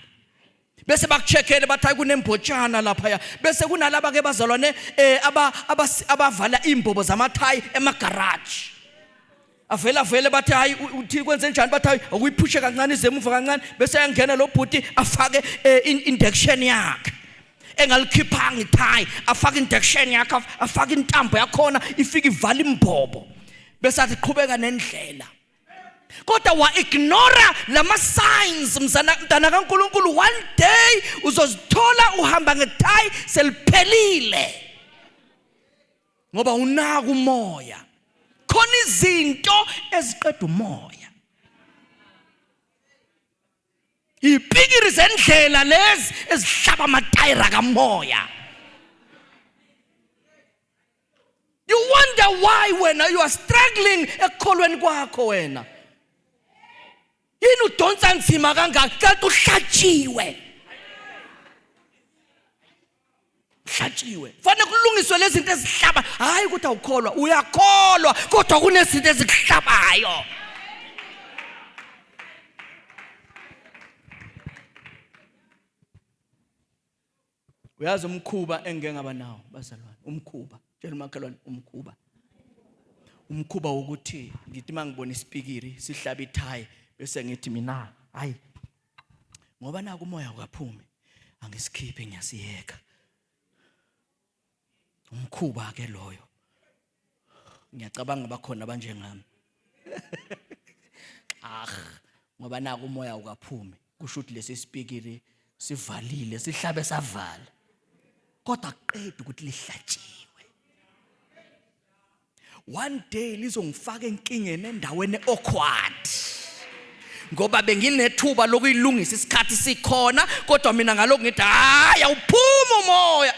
A: Bese bakucheckele bathi hayi kunembotshana lapha ya. Bese kunalaba ke bazalwane abavala imbobo zamathayi emagarage. Avela bathi hayi uthi kwenze njani, bathi hayi ukuyiphushe kancane izemuva kancane, bese ayangena lo bhuti afake induction yakhe engalikhiphanga ithayi, afake induction yakhe, afake intambo yakhona ifika ivala imbobo, bese athi qhubeka nendlela. Kodwa wa ignore lama signs mntana kaNkulunkulu, one day uzozithola uhamba ngethayi seliphelile ngoba unaka umoya. Khona izinto eziqeda umoya. Ipikiri zendlela lezi ezihlaba amatayira kamoya. You wonder why when you are struggling ekholweni kwakho wena. Yini udonsa nzima kangaka kanti uhlatshiwe. Hlatshiwe. Fanele kulungiswe lezi zinto ezihlaba. Hayi ukuthi awukholwa, uyakholwa kodwa kunezinto ezikuhlabayo. Uyazi umkhuba engeke ngaba nawo bazalwane, umkhuba. Tshela umakhelwane umkhuba. Umkhuba wokuthi ngithi mangibona isipikiri sihlaba ithayi bese ngithi mina hayi ngoba naku umoya ukaphumi angisikhiphe ngiyasiyeka. Umkhuba ke loyo. Ngiyacabanga bakhona abanjengami. Ngoba naku umoya ukaphumi kusho ukuthi lesi sipikiri sivalile sihlabe savala. Kodwa aqedwe ukuthi lihlatshiwe. One day lizongifaka enkingeni endaweni awkward. Ngoba benginethuba lokuyilungisa isikhathi sikhona kodwa mina ngalokho ngithi hayi awuphuma umoya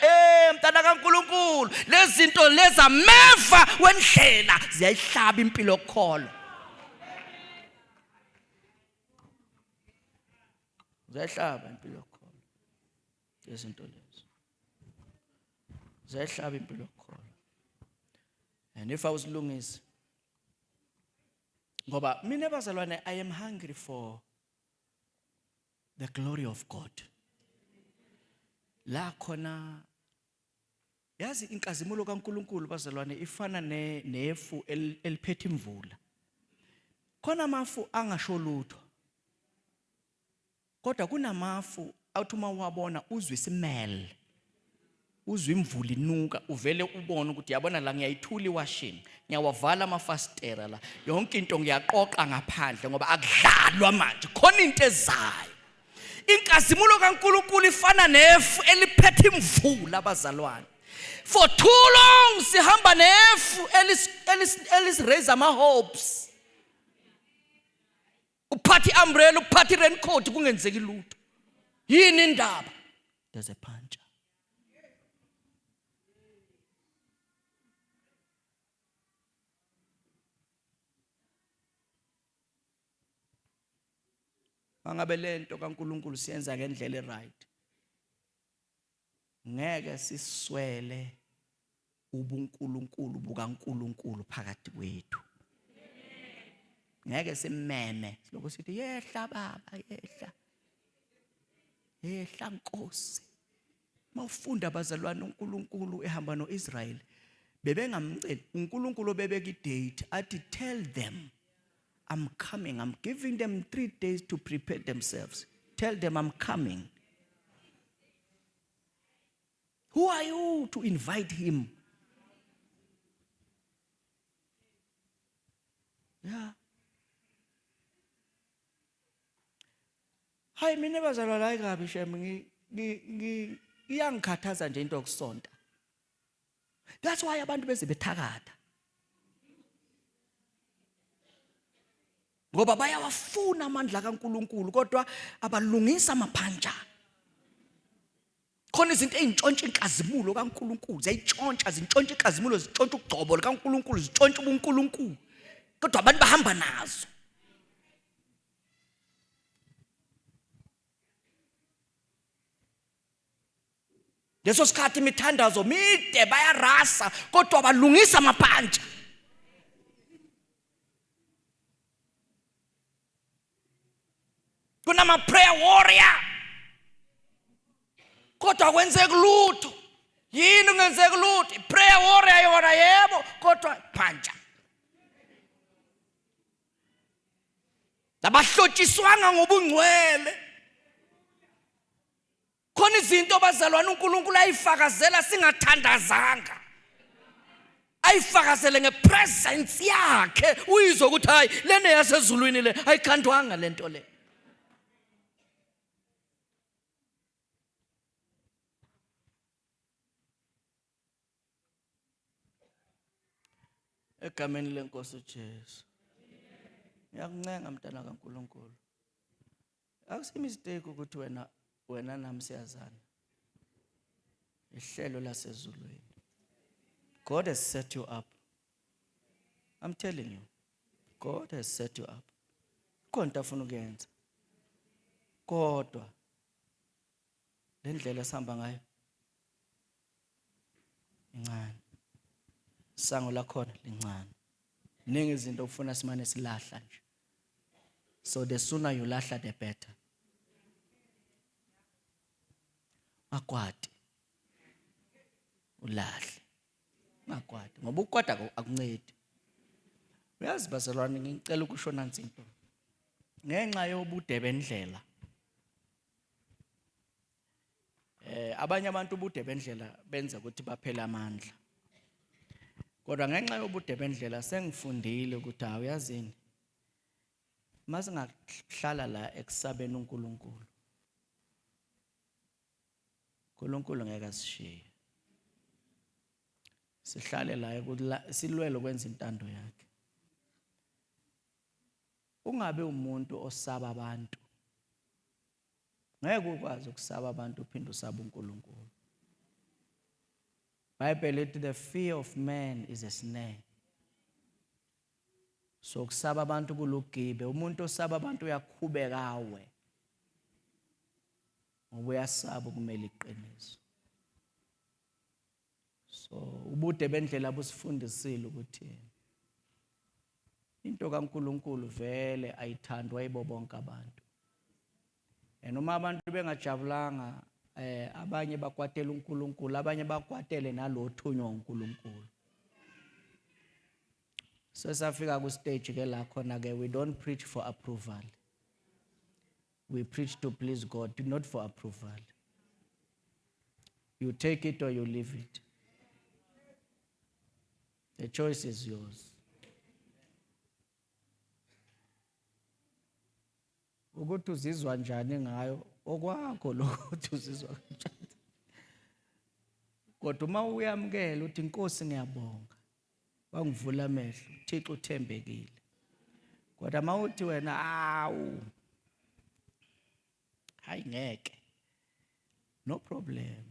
A: mntana kaNkulunkulu lezi zinto leza meva wendlela ziyayihlaba impilo yokukholo. Ziyayihlaba impilo yokukholo. Lezi zinto lezo ziyayihlaba impilo yokukholo. And if I was lungisa ngoba mina bazalwane I am hungry for the glory of God. La khona yazi inkazimulo kaNkulunkulu bazalwane ifana nefu eliphethe imvula. Khona amafu angasho lutho. Kodwa kunamafu awuthi uma uwabona uzwe isimell. Uzwe imvula inuka uvele ubone ukuthi yabona la ngiyayithula iwashing. Ngiyawavala amafastera la. Yonke into ngiyaqoqa ngaphandle ngoba akudlalwa manje. Khona into ezayo. Inkazimulo kaNkulunkulu ifana nefu eliphethe imvula abazalwane. For too long sihamba nefu raise ama hopes. Uphathi umbrella, uphathi raincoat kungenzeki lutho. Yini indaba? There's a punch. Angabe lento kaNkulunkulu siyenza ngendlela eright. Ngeke siswele ubuNkulunkulu bukaNkulunkulu phakathi kwethu. Ngeke simeme lokho sithi yehla baba yehla. Yehla Nkosi. Mawufunda abazalwane uNkulunkulu ehamba noIsrael bebengamceli uNkulunkulu bebeka idate athi tell them I'm coming. I'm giving them 3 days to prepare themselves. Tell them I'm coming. Who are you to invite him? Yeah. Hayi mina bazalwane hayi kabi shem iyangikhathaza nje into yokusonta. That's why abantu beze bethakatha. Ngoba bayawafuna amandla kaNkulunkulu kodwa abalungisa amaphanja. Khona izinto ezintshontsha inkazimulo kaNkulunkulu, ziyayitshontsha, zintshontsha inkazimulo, zintshontsha ukugcobolo kaNkulunkulu, zintshontsha ubuNkulunkulu. Kodwa abantu bahamba nazo. Leso sikhathi imithandazo mide bayarasa kodwa balungisa amaphanja. Kunama prayer warrior. Kodwa kwenzeka lutho. Yini ungenzeka lutho? Prayer warrior yona yebo kodwa phanja. Labahlotshiswanga ngobungcwele. Khona izinto bazalwane uNkulunkulu ayifakazela singathandazanga. Ayifakazele ngepresence yakhe uyizwe ukuthi hayi lena yasezulwini le ayikhandwanga lento le. Egameni lenkosi uJesu. Ngiyakuncenga mntana kaNkulunkulu. Akusi mistake ukuthi wena nami siyazana. Ihlelo lasezulwini. God has set you up. I'm telling you. God has set you up. Konta afuna ukuyenza. Kodwa lendlela esihamba ngayo incane. Sango lakhona lincane. Ningi izinto ufuna simane silahla nje. So the sooner you lahla the better. Makwati ulahle ungakwadi ngoba ukwada akuncedi. Uyazi bazalwane, ngicela ukusho nansi into. Ngenxa yobude bendlela, abanye abantu ubude bendlela benza ukuthi baphele amandla. Kodwa ngenxa yobude bendlela sengifundile ukuthi awuyazini, mase ngahlala la ekusabeni uNkulunkulu, uNkulunkulu ngeke asishiye. Sihlale la silwele ukwenza intando yakhe. Ungabe umuntu osaba abantu. Ngeke ukwazi ukusaba abantu uphinde usaba uNkulunkulu. Bible lithi the fear of man is a snare. So kusaba abantu kulugibe. Umuntu osaba abantu uyakhubeka awe. Ngoba uyasaba ukumela iqiniso. So ubude bendlela busifundisile ukuthi into kaNkulunkulu vele ayithandwa yibo bonke abantu. Noma abantu bengajabulanga, abanye bakwatela uNkulunkulu, abanye bakwatele nalothunywa uNkulunkulu. Sesafika ku stage ke la khona ke we don't preach for approval. We preach to please God, not for approval. You take it or you leave it. The choice is yours. Ukuthi uzizwa njani ngayo okwakho lokho ukuthi uzizwa kanjani. Kodwa uma uyamkela uthi Nkosi ngiyabonga, wangivula amehlo, uThixo uthembekile. Kodwa uma uthi wena hayi ngeke, no problem.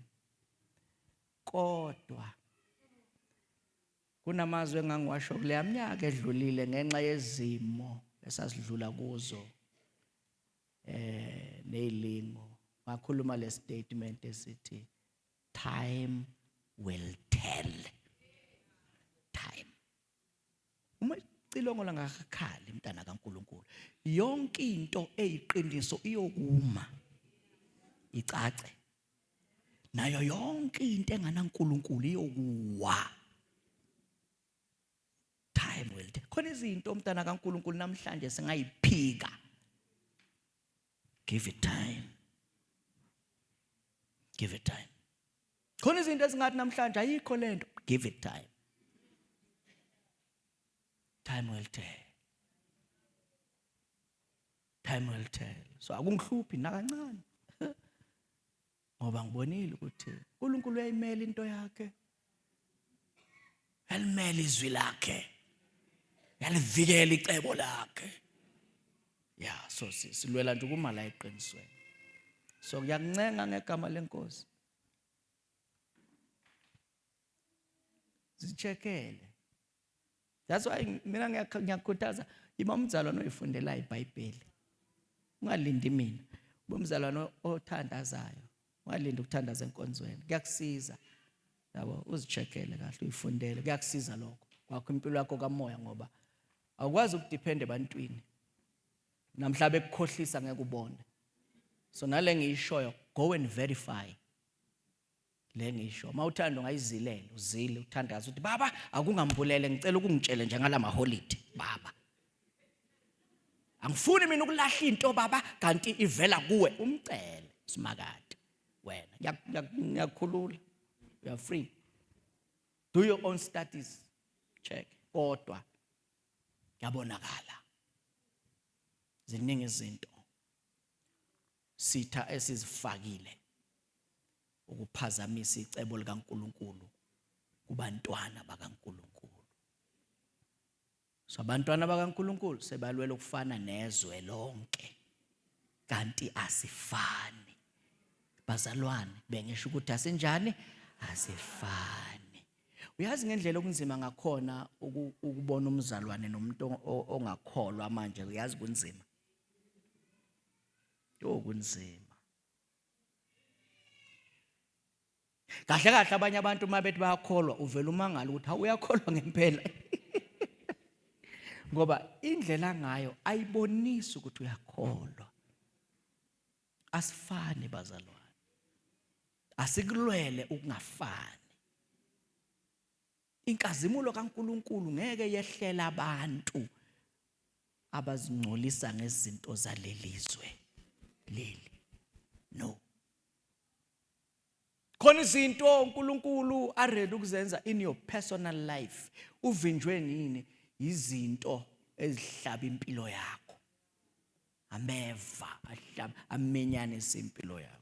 A: Kodwa kunamazwe engangiwasho kule minyaka edlulile ngenxa yezimo esasidlula kuzo, nezilingo, ngakhuluma le statement esithi time will tell. Time. Uma icilongo langakhali mntana kaNkulunkulu, yonke into eyiqiniso iyokuma icace. Nayo yonke into enganaNkulunkulu iyokuwa. Time will tell. Khona izinto mntana kaNkulunkulu namhlanje singayiphika. Give it time. Give it time. Khona izinto esingathi namhlanje ayikho lento. Give it time. Time will tell. Time will tell. So akungihluphi nakancane. Ngoba ngibonile ukuthi uNkulunkulu uyayimela into yakhe. Yalimela izwi lakhe. Yalivikela icebo lakhe. Yeah, so silwela nje kuma la eqinisweni. So ngiyakuncenga ngegama lenkosi. Zichekele. That's why mina ngiyakhuthaza iba umzalwane oyifundela iBhayibheli. Ungalindi mina. Bomzalwane othandazayo. Ungalindi ukuthandaza enkonzweni. Kuyakusiza. Yabo uzichekele kahle uyifundele. Kuyakusiza lokho. Kwakho impilo yakho kamoya ngoba awukwazi ukudepend ebantwini. Namhla bekukhohlisa ngeke ubone. So nale ngiyishoyo, go and verify. Le ngisho mawuthanda ungayizilela, uzile uthandaza uthi baba akungambulele ngicela ukungitshele nje ngala maholiday baba. Angifuni mina ukulahla into baba kanti ivela kuwe umcele simakade wena. Ngiyakhulula. You are free. Do your own studies. Check. Kodwa yabonakala. Ziningi izinto sitha esizifakile ukuphazamisa icebo likaNkulunkulu kubantwana bakaNkulunkulu. So abantwana bakaNkulunkulu sebalwela ukufana nezwe lonke kanti asifani. Bazalwane bengisho ukuthi asinjani, asifani. Uyazi ngendlela okunzima ngakhona ukubona umzalwane nomuntu ongakholwa manje, uyazi kunzima. Kunzima. Kahle kahle abanye abantu uma bethi bayakholwa uvela umangala ukuthi awuyakholwa ngempela. Ngoba indlela ngayo ayibonisi ukuthi uyakholwa. Asifani bazalwane. Asikulwele ukungafani. inkazimulo kaNkuluNkulu ngeke yehlela abantu abazingcolisa ngezinto zalelizwe leli. No. Khona izinto uNkulunkulu arede ukuzenza in your personal life. Uvinjwe nini izinto ezihlaba impilo yakho. Ameva ahlaba amenyanisa impilo yakho.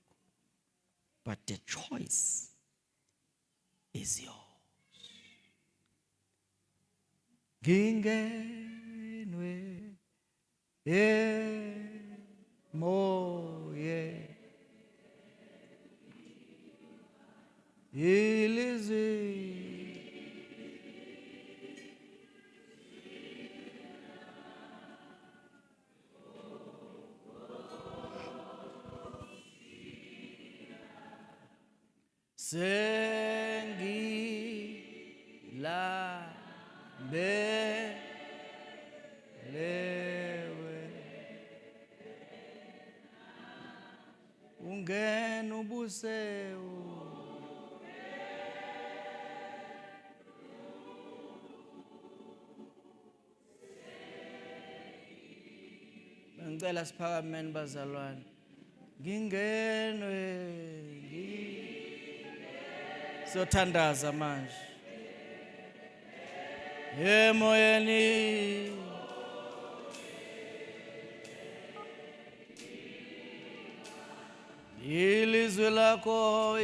A: But the choice is yours. Gingenwe moye ilizwi sengila lewe ungena ubuseu ngicela siphakameni bazalwane ngingenwe sothandaza manje emoyeni ilizwi lakho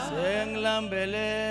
A: sengilambele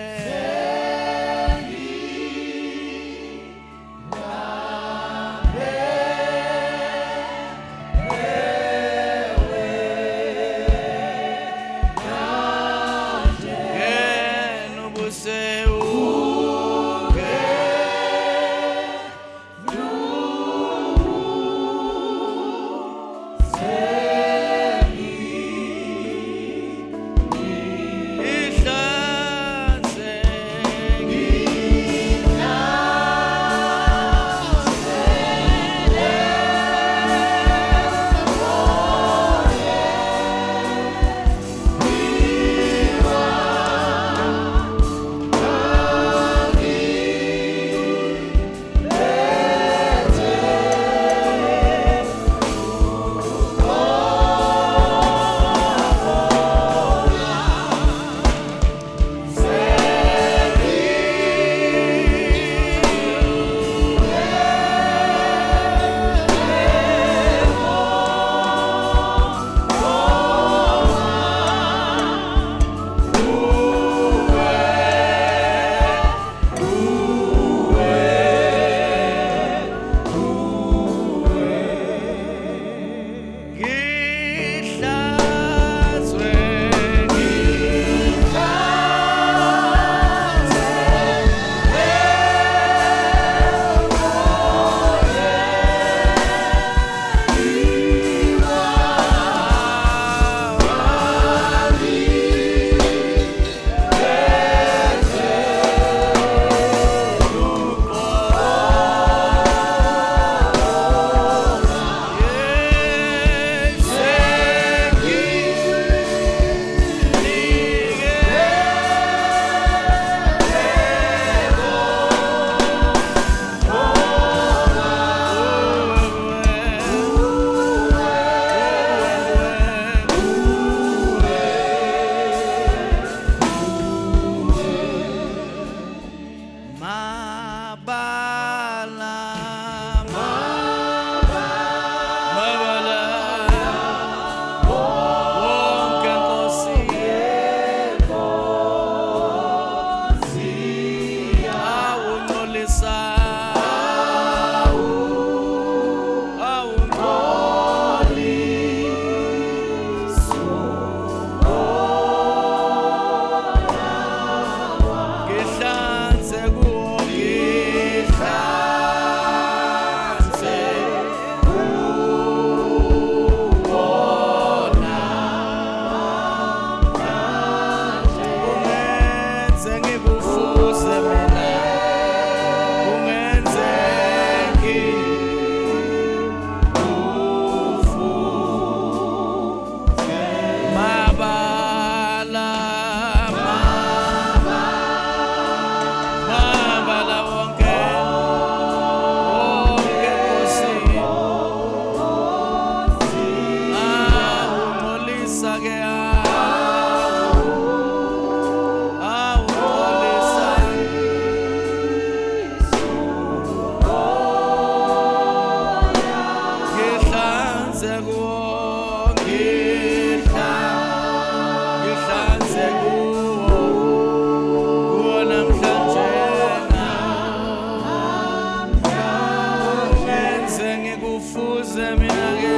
A: Ngikufuze mina ke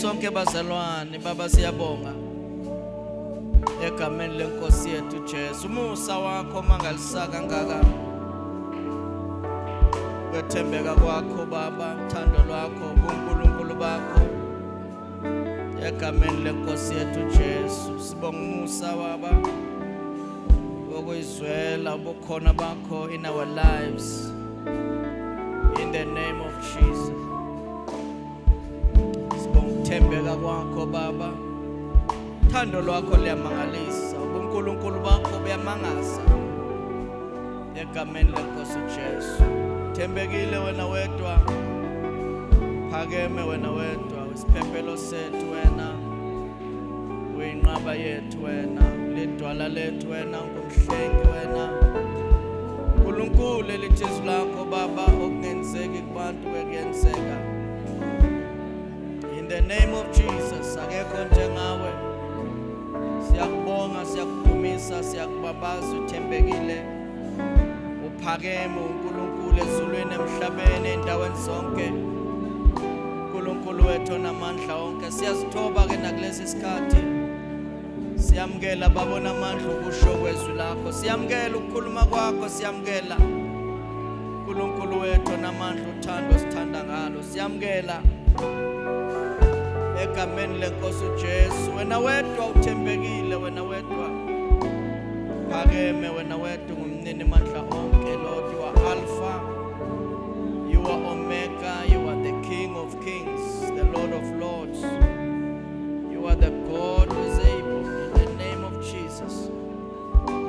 A: sonke bazalwane baba siyabonga egameni lenkosi yethu Jesu umusa wakho mangalisaka kangaka kwethembeka kwakho baba uthando lwakho kuNkulunkulu bakho egameni lenkosi yethu Jesu sibonga umusa baba wokuyizwela ubukhona bakho in our lives in the name of Jesus. Thembeka kwakho baba thando lwakho liyamangalisa ubuNkulunkulu bakho buyamangaza egameni lenkosi Jesu thembekile wena wedwa phakeme wena wedwa isiphephelo sethu wena uyinqaba yethu wena lidwala lethu wena ngumhlengi wena uNkulunkulu elithizwe lakho baba okungenzeki kubantu bekuyenzeka. In the name of Jesus, akekho njengawe. Siyakubonga, siyakudumisa, siyakubabaza uthembekile. Uphakeme uNkulunkulu ezulwini emhlabeni endaweni zonke. uNkulunkulu wethu onamandla onke. Siyazithoba ke nakulesi sikhathi. Siyamkela babona amandla ukusho kwezwi lakho. Siyamkela ukukhuluma kwakho, siyamkela. uNkulunkulu wethu onamandla uthando sithanda ngalo. Siyamkela egameni lenkosi Jesu wena wedwa uthembekile wena wedwa phakeme wena wedwa ngumnini mandla onke Lord. You are Alpha, you are Omega, you are the King of Kings, the Lord of Lords. You are the God who is able in the name of Jesus.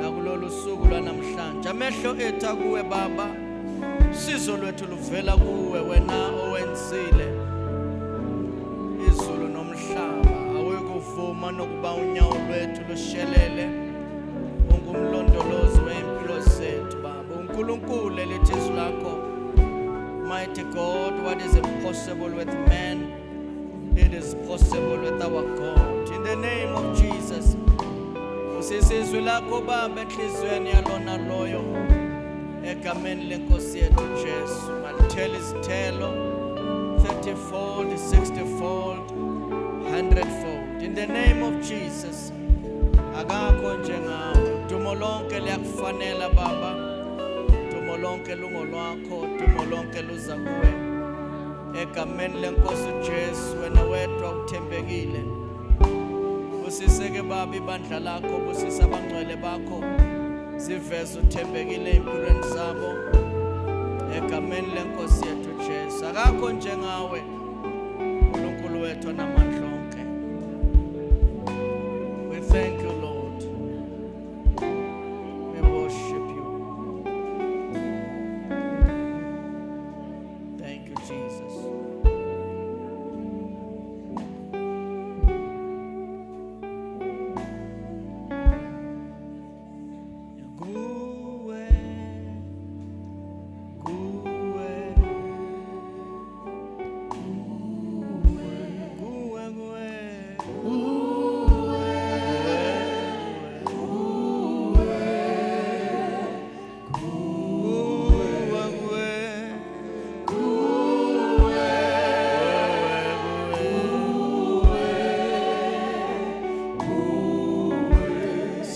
A: Nakulolu suku lwanamhlanje amehlo ethu akuwe baba sizo lwethu luvela kuwe wena owenzile izulu nomhlaba awekuvuma nokuba unyawo lwethu lushelele ungumlondolozi wempilo zethu baba uNkulunkulu elithizwe lakho. Mighty God, what is impossible with man, it is possible with our God. In the name of Jesus, usizizwe lakho baba enhlizweni yalona loyo egameni lenkosi yethu Jesu malithele izithelo 30-fold, 60-fold, 100-fold. In the name of Jesus, akakho njengawe. Dumo lonke liyakufanela baba. Dumo lonke lungolwakho, dumo lonke luza kuwe. Egameni lenkosi Jesu wena wedwa uthembekile. Busiseke baba ibandla lakho, busisa abangcwele bakho. Siveze uthembekile empilweni zabo. Egameni lenkosi yethu Jesu akakho njengawe uNkulunkulu wethu onamandla onke. We thank you Lord, we worship you. Thank you Jesus.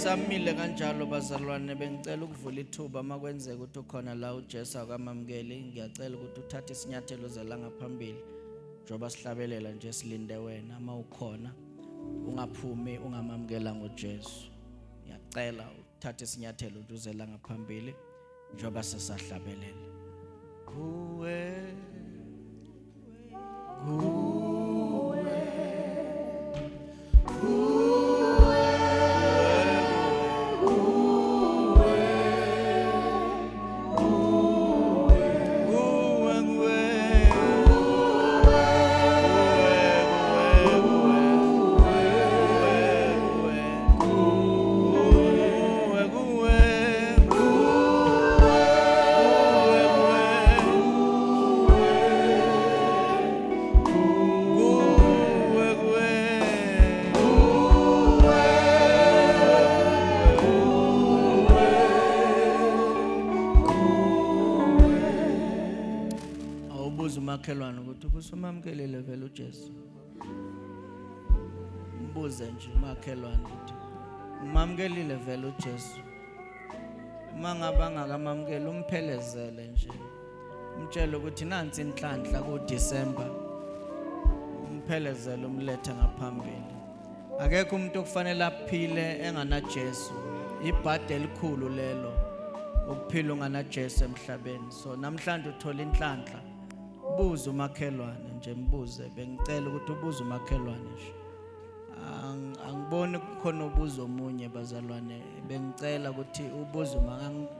A: Samile kanjalo bazalwane bengicela ukuvula ithuba makwenzeka ukuthi ukhona la uJesu akamamukeli ngiyacela ukuthi uthathe isinyathelo zela ngaphambili njoba sihlabelela nje silinde wena mawukhona ungaphumi ungamamukela ngoJesu. Ngiyacela uthathe isinyathelo uzela ngaphambili njoba sesahlabelela. Kuwe umakhelwane ukuthi ubusumamkelile vele uJesu. Mbuze nje umakhelwane ukuthi umamkelile vele uJesu. Uma ngaba ngakamamkeli umphelezele nje. Umtshele ukuthi nansi inhlanhla kuDisemba. Umphelezele umlethe ngaphambili. Akekho umuntu okufanele aphile engana Jesu. Ibhadi elikhulu lelo ukuphila ungana Jesu emhlabeni. So namhlanje uthola inhlanhla. Buza umakhelwane nje mbuze bengicela ukuthi ubuze umakhelwane nje. Angiboni kukhona ubuzo omunye bazalwane bengicela ukuthi ubuze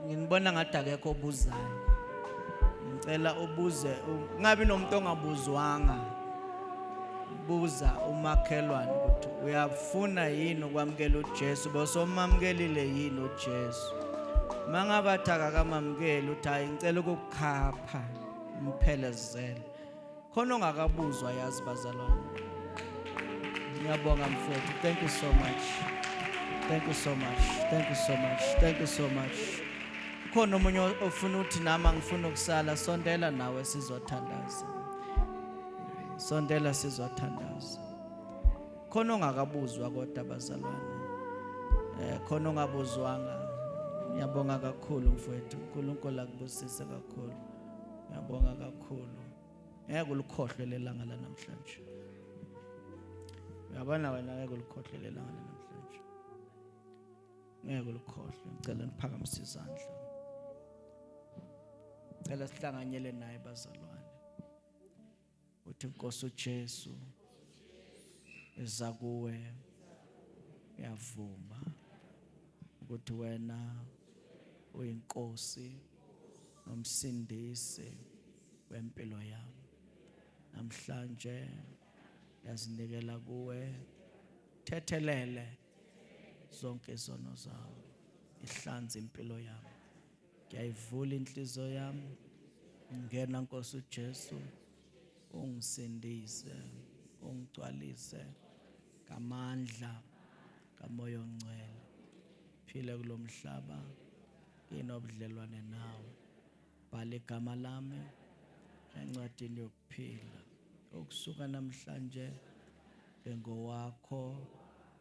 A: nginibona ngathi akekho obuzayo. Ngicela ubuze ungabi nomuntu ongabuzwanga. Buza umakhelwane ukuthi uyafuna yini ukwamukela uJesu bosomamkelile yini uJesu. Mangabe athaka kamamukeli uthi hayi ngicela ukukhapha umphelezele khona ongakabuzwa yazi bazalwane. Ngiyabonga mfowethu. Thank you so much. Thank you so much. Thank you so much. Thank you so much. Khona umunye ofuna uthi nami ngifuna ukusala sondela nawe sizothandaza. Sondela sizothandaza. Khona ongakabuzwa kodwa bazalwane. Khona ongabuzwanga. Ngiyabonga kakhulu mfowethu. uNkulunkulu akubusise kakhulu. Ngiyabonga kakhulu. Ngeke ulikhohlwe lelanga lanamhlanje. Uyabona wena ngeke ulikhohlwe lelanga lanamhlanje. Ngeke ulikhohlwe. Ngicela niphakamise izandla. Ngicela sihlanganyele naye bazalwane. Uthi Nkosi uJesu eza kuwe uyavuma ukuthi wena uyinkosi nomsindisi wempilo yami. Namhlanje yazinikela kuwe thethelele zonke izono zami. Ihlanze impilo yami. Ngiyayivula inhliziyo yami. Ngena Nkosi uJesu ungisindise ungigcwalise ngamandla kaMoya oNgcwele. Phile kulomhlaba inobudlelwane nawe. Bhala igama lami encwadini yokuphila ukusuka namhlanje ngowakho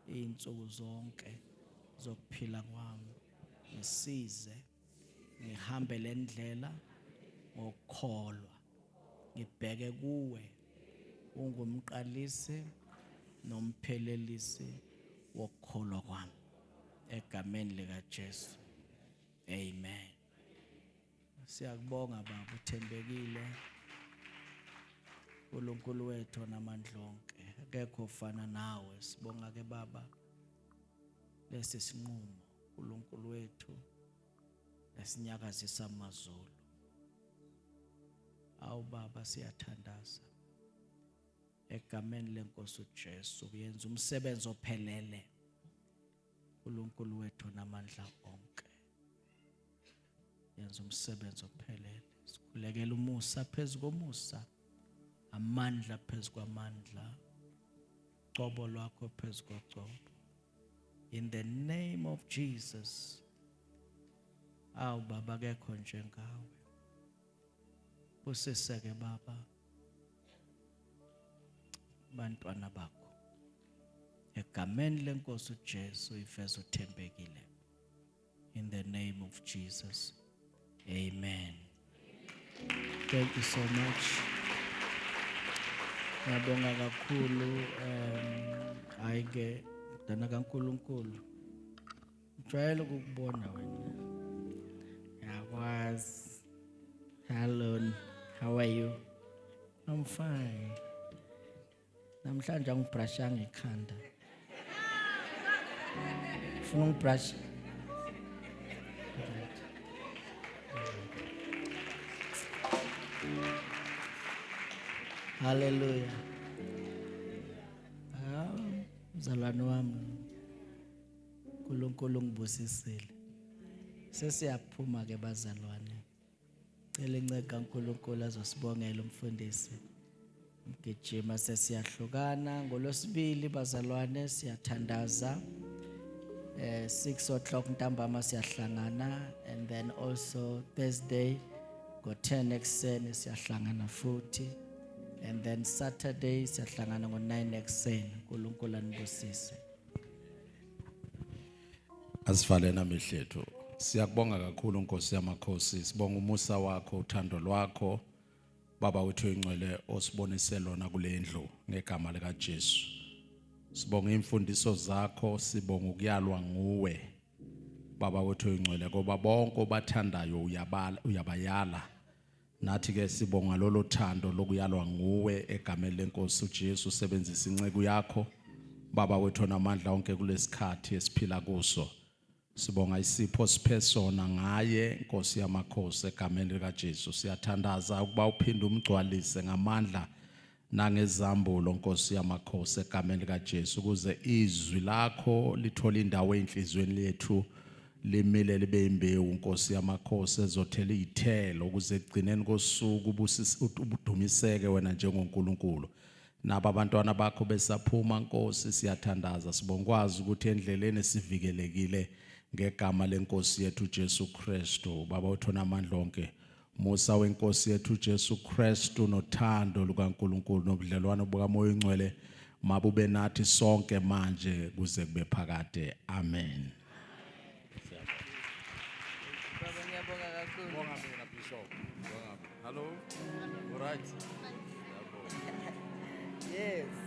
A: insuku zonke zokuphila kwami. Ngisize ngihambe le ndlela ngokukholwa. Ngibheke kuwe ungumqalisi nomphelelisi wokukholwa kwami. Egameni likaJesu. Amen. Siyakubonga baba uthembekile. uNkulunkulu wethu onamandla onke. Akekho ofana nawe. Sibonga ke baba lesi sinqumo uNkulunkulu wethu esinyakazisa amazulu. Awu baba siyathandaza. Egameni leNkosi uJesu uyenza umsebenzi ophelele. uNkulunkulu wethu onamandla onke. Yenza umsebenzi ophelele. Sikhulekela umusa phezulu komusa. Amandla phezulu kwamandla. Cobo lwakho phezulu kocobo. In the name of Jesus. Awu baba kekho njengawe. Usiseke baba bantwana bakho. Egameni leNkosi uJesu ifeza uthembekile. In the name of Jesus. Amen. Thank you so much. Ngiyabonga kakhulu hayi ke dana kaNkulunkulu. Ngijwayele ukukubona wena. Yakwazi. Hello. How are you? I'm fine. Namhlanje angibrushanga ikhanda. Ufuna ungibrush? Hallelujah. Mzalwane wami, uNkulunkulu ngibusisile. Sesiyaphuma ke bazalwane. Cela inceka kaNkulunkulu azosibongela umfundisi. Ngijima sesiyahlukana ngolosibili bazalwane siyathandaza. 6 o'clock ntambama siyahlangana, and then also Thursday ngo-10 ekuseni siyahlangana futhi, and then Saturday siyahlangana ngo-9 ekuseni. uNkulunkulu anibusise.
B: Asivalena mehlethu. Siyakubonga kakhulu Nkosi yamakhosi, sibonga umusa wakho, uthando lwakho, Baba wethu oyingcwele osibonise lona kule ndlu ngegama lika Jesu. Sibonga imfundiso zakho, sibonga ukuyalwa nguwe, Baba wethu oyingcwele, ngoba bonke obathandayo uyabayala. Nathi ke sibonga lolo thando lokuyalwa nguwe egameni lenkosi uJesu, usebenzisa inceke yakho, Baba wethu namandla onke kulesikhathi esiphila kuso. Sibonga isipho siphe sona ngaye Nkosi yamakhosi egameni lika Jesu. Siyathandaza ukuba uphinde umgcwalise ngamandla nangezambulo Nkosi yamakhosi egameni lika Jesu, ukuze izwi lakho lithola indawo enhlizweni lethu, limile libe imbewu Nkosi yamakhosi ezothela izithelo, ukuze egcineni kosuku ubudumiseke wena njengoNkulunkulu. Naba abantwana bakho besaphuma Nkosi siyathandaza, sibongwazi ukuthi endleleni sivikelekile ngegama lenkosi yethu Jesu Kristu. Baba wethu namandla onke, musa wenkosi yethu Jesu Kristu nothando lukaNkulunkulu nobudlelwano bukaMoya oNgcwele mabube nathi sonke manje kuze kube phakade. Amen.
A: Baba ngiyabonga kakhulu.
B: Bonga mina Bishop. Bonga. Hello. All right.
A: Yes.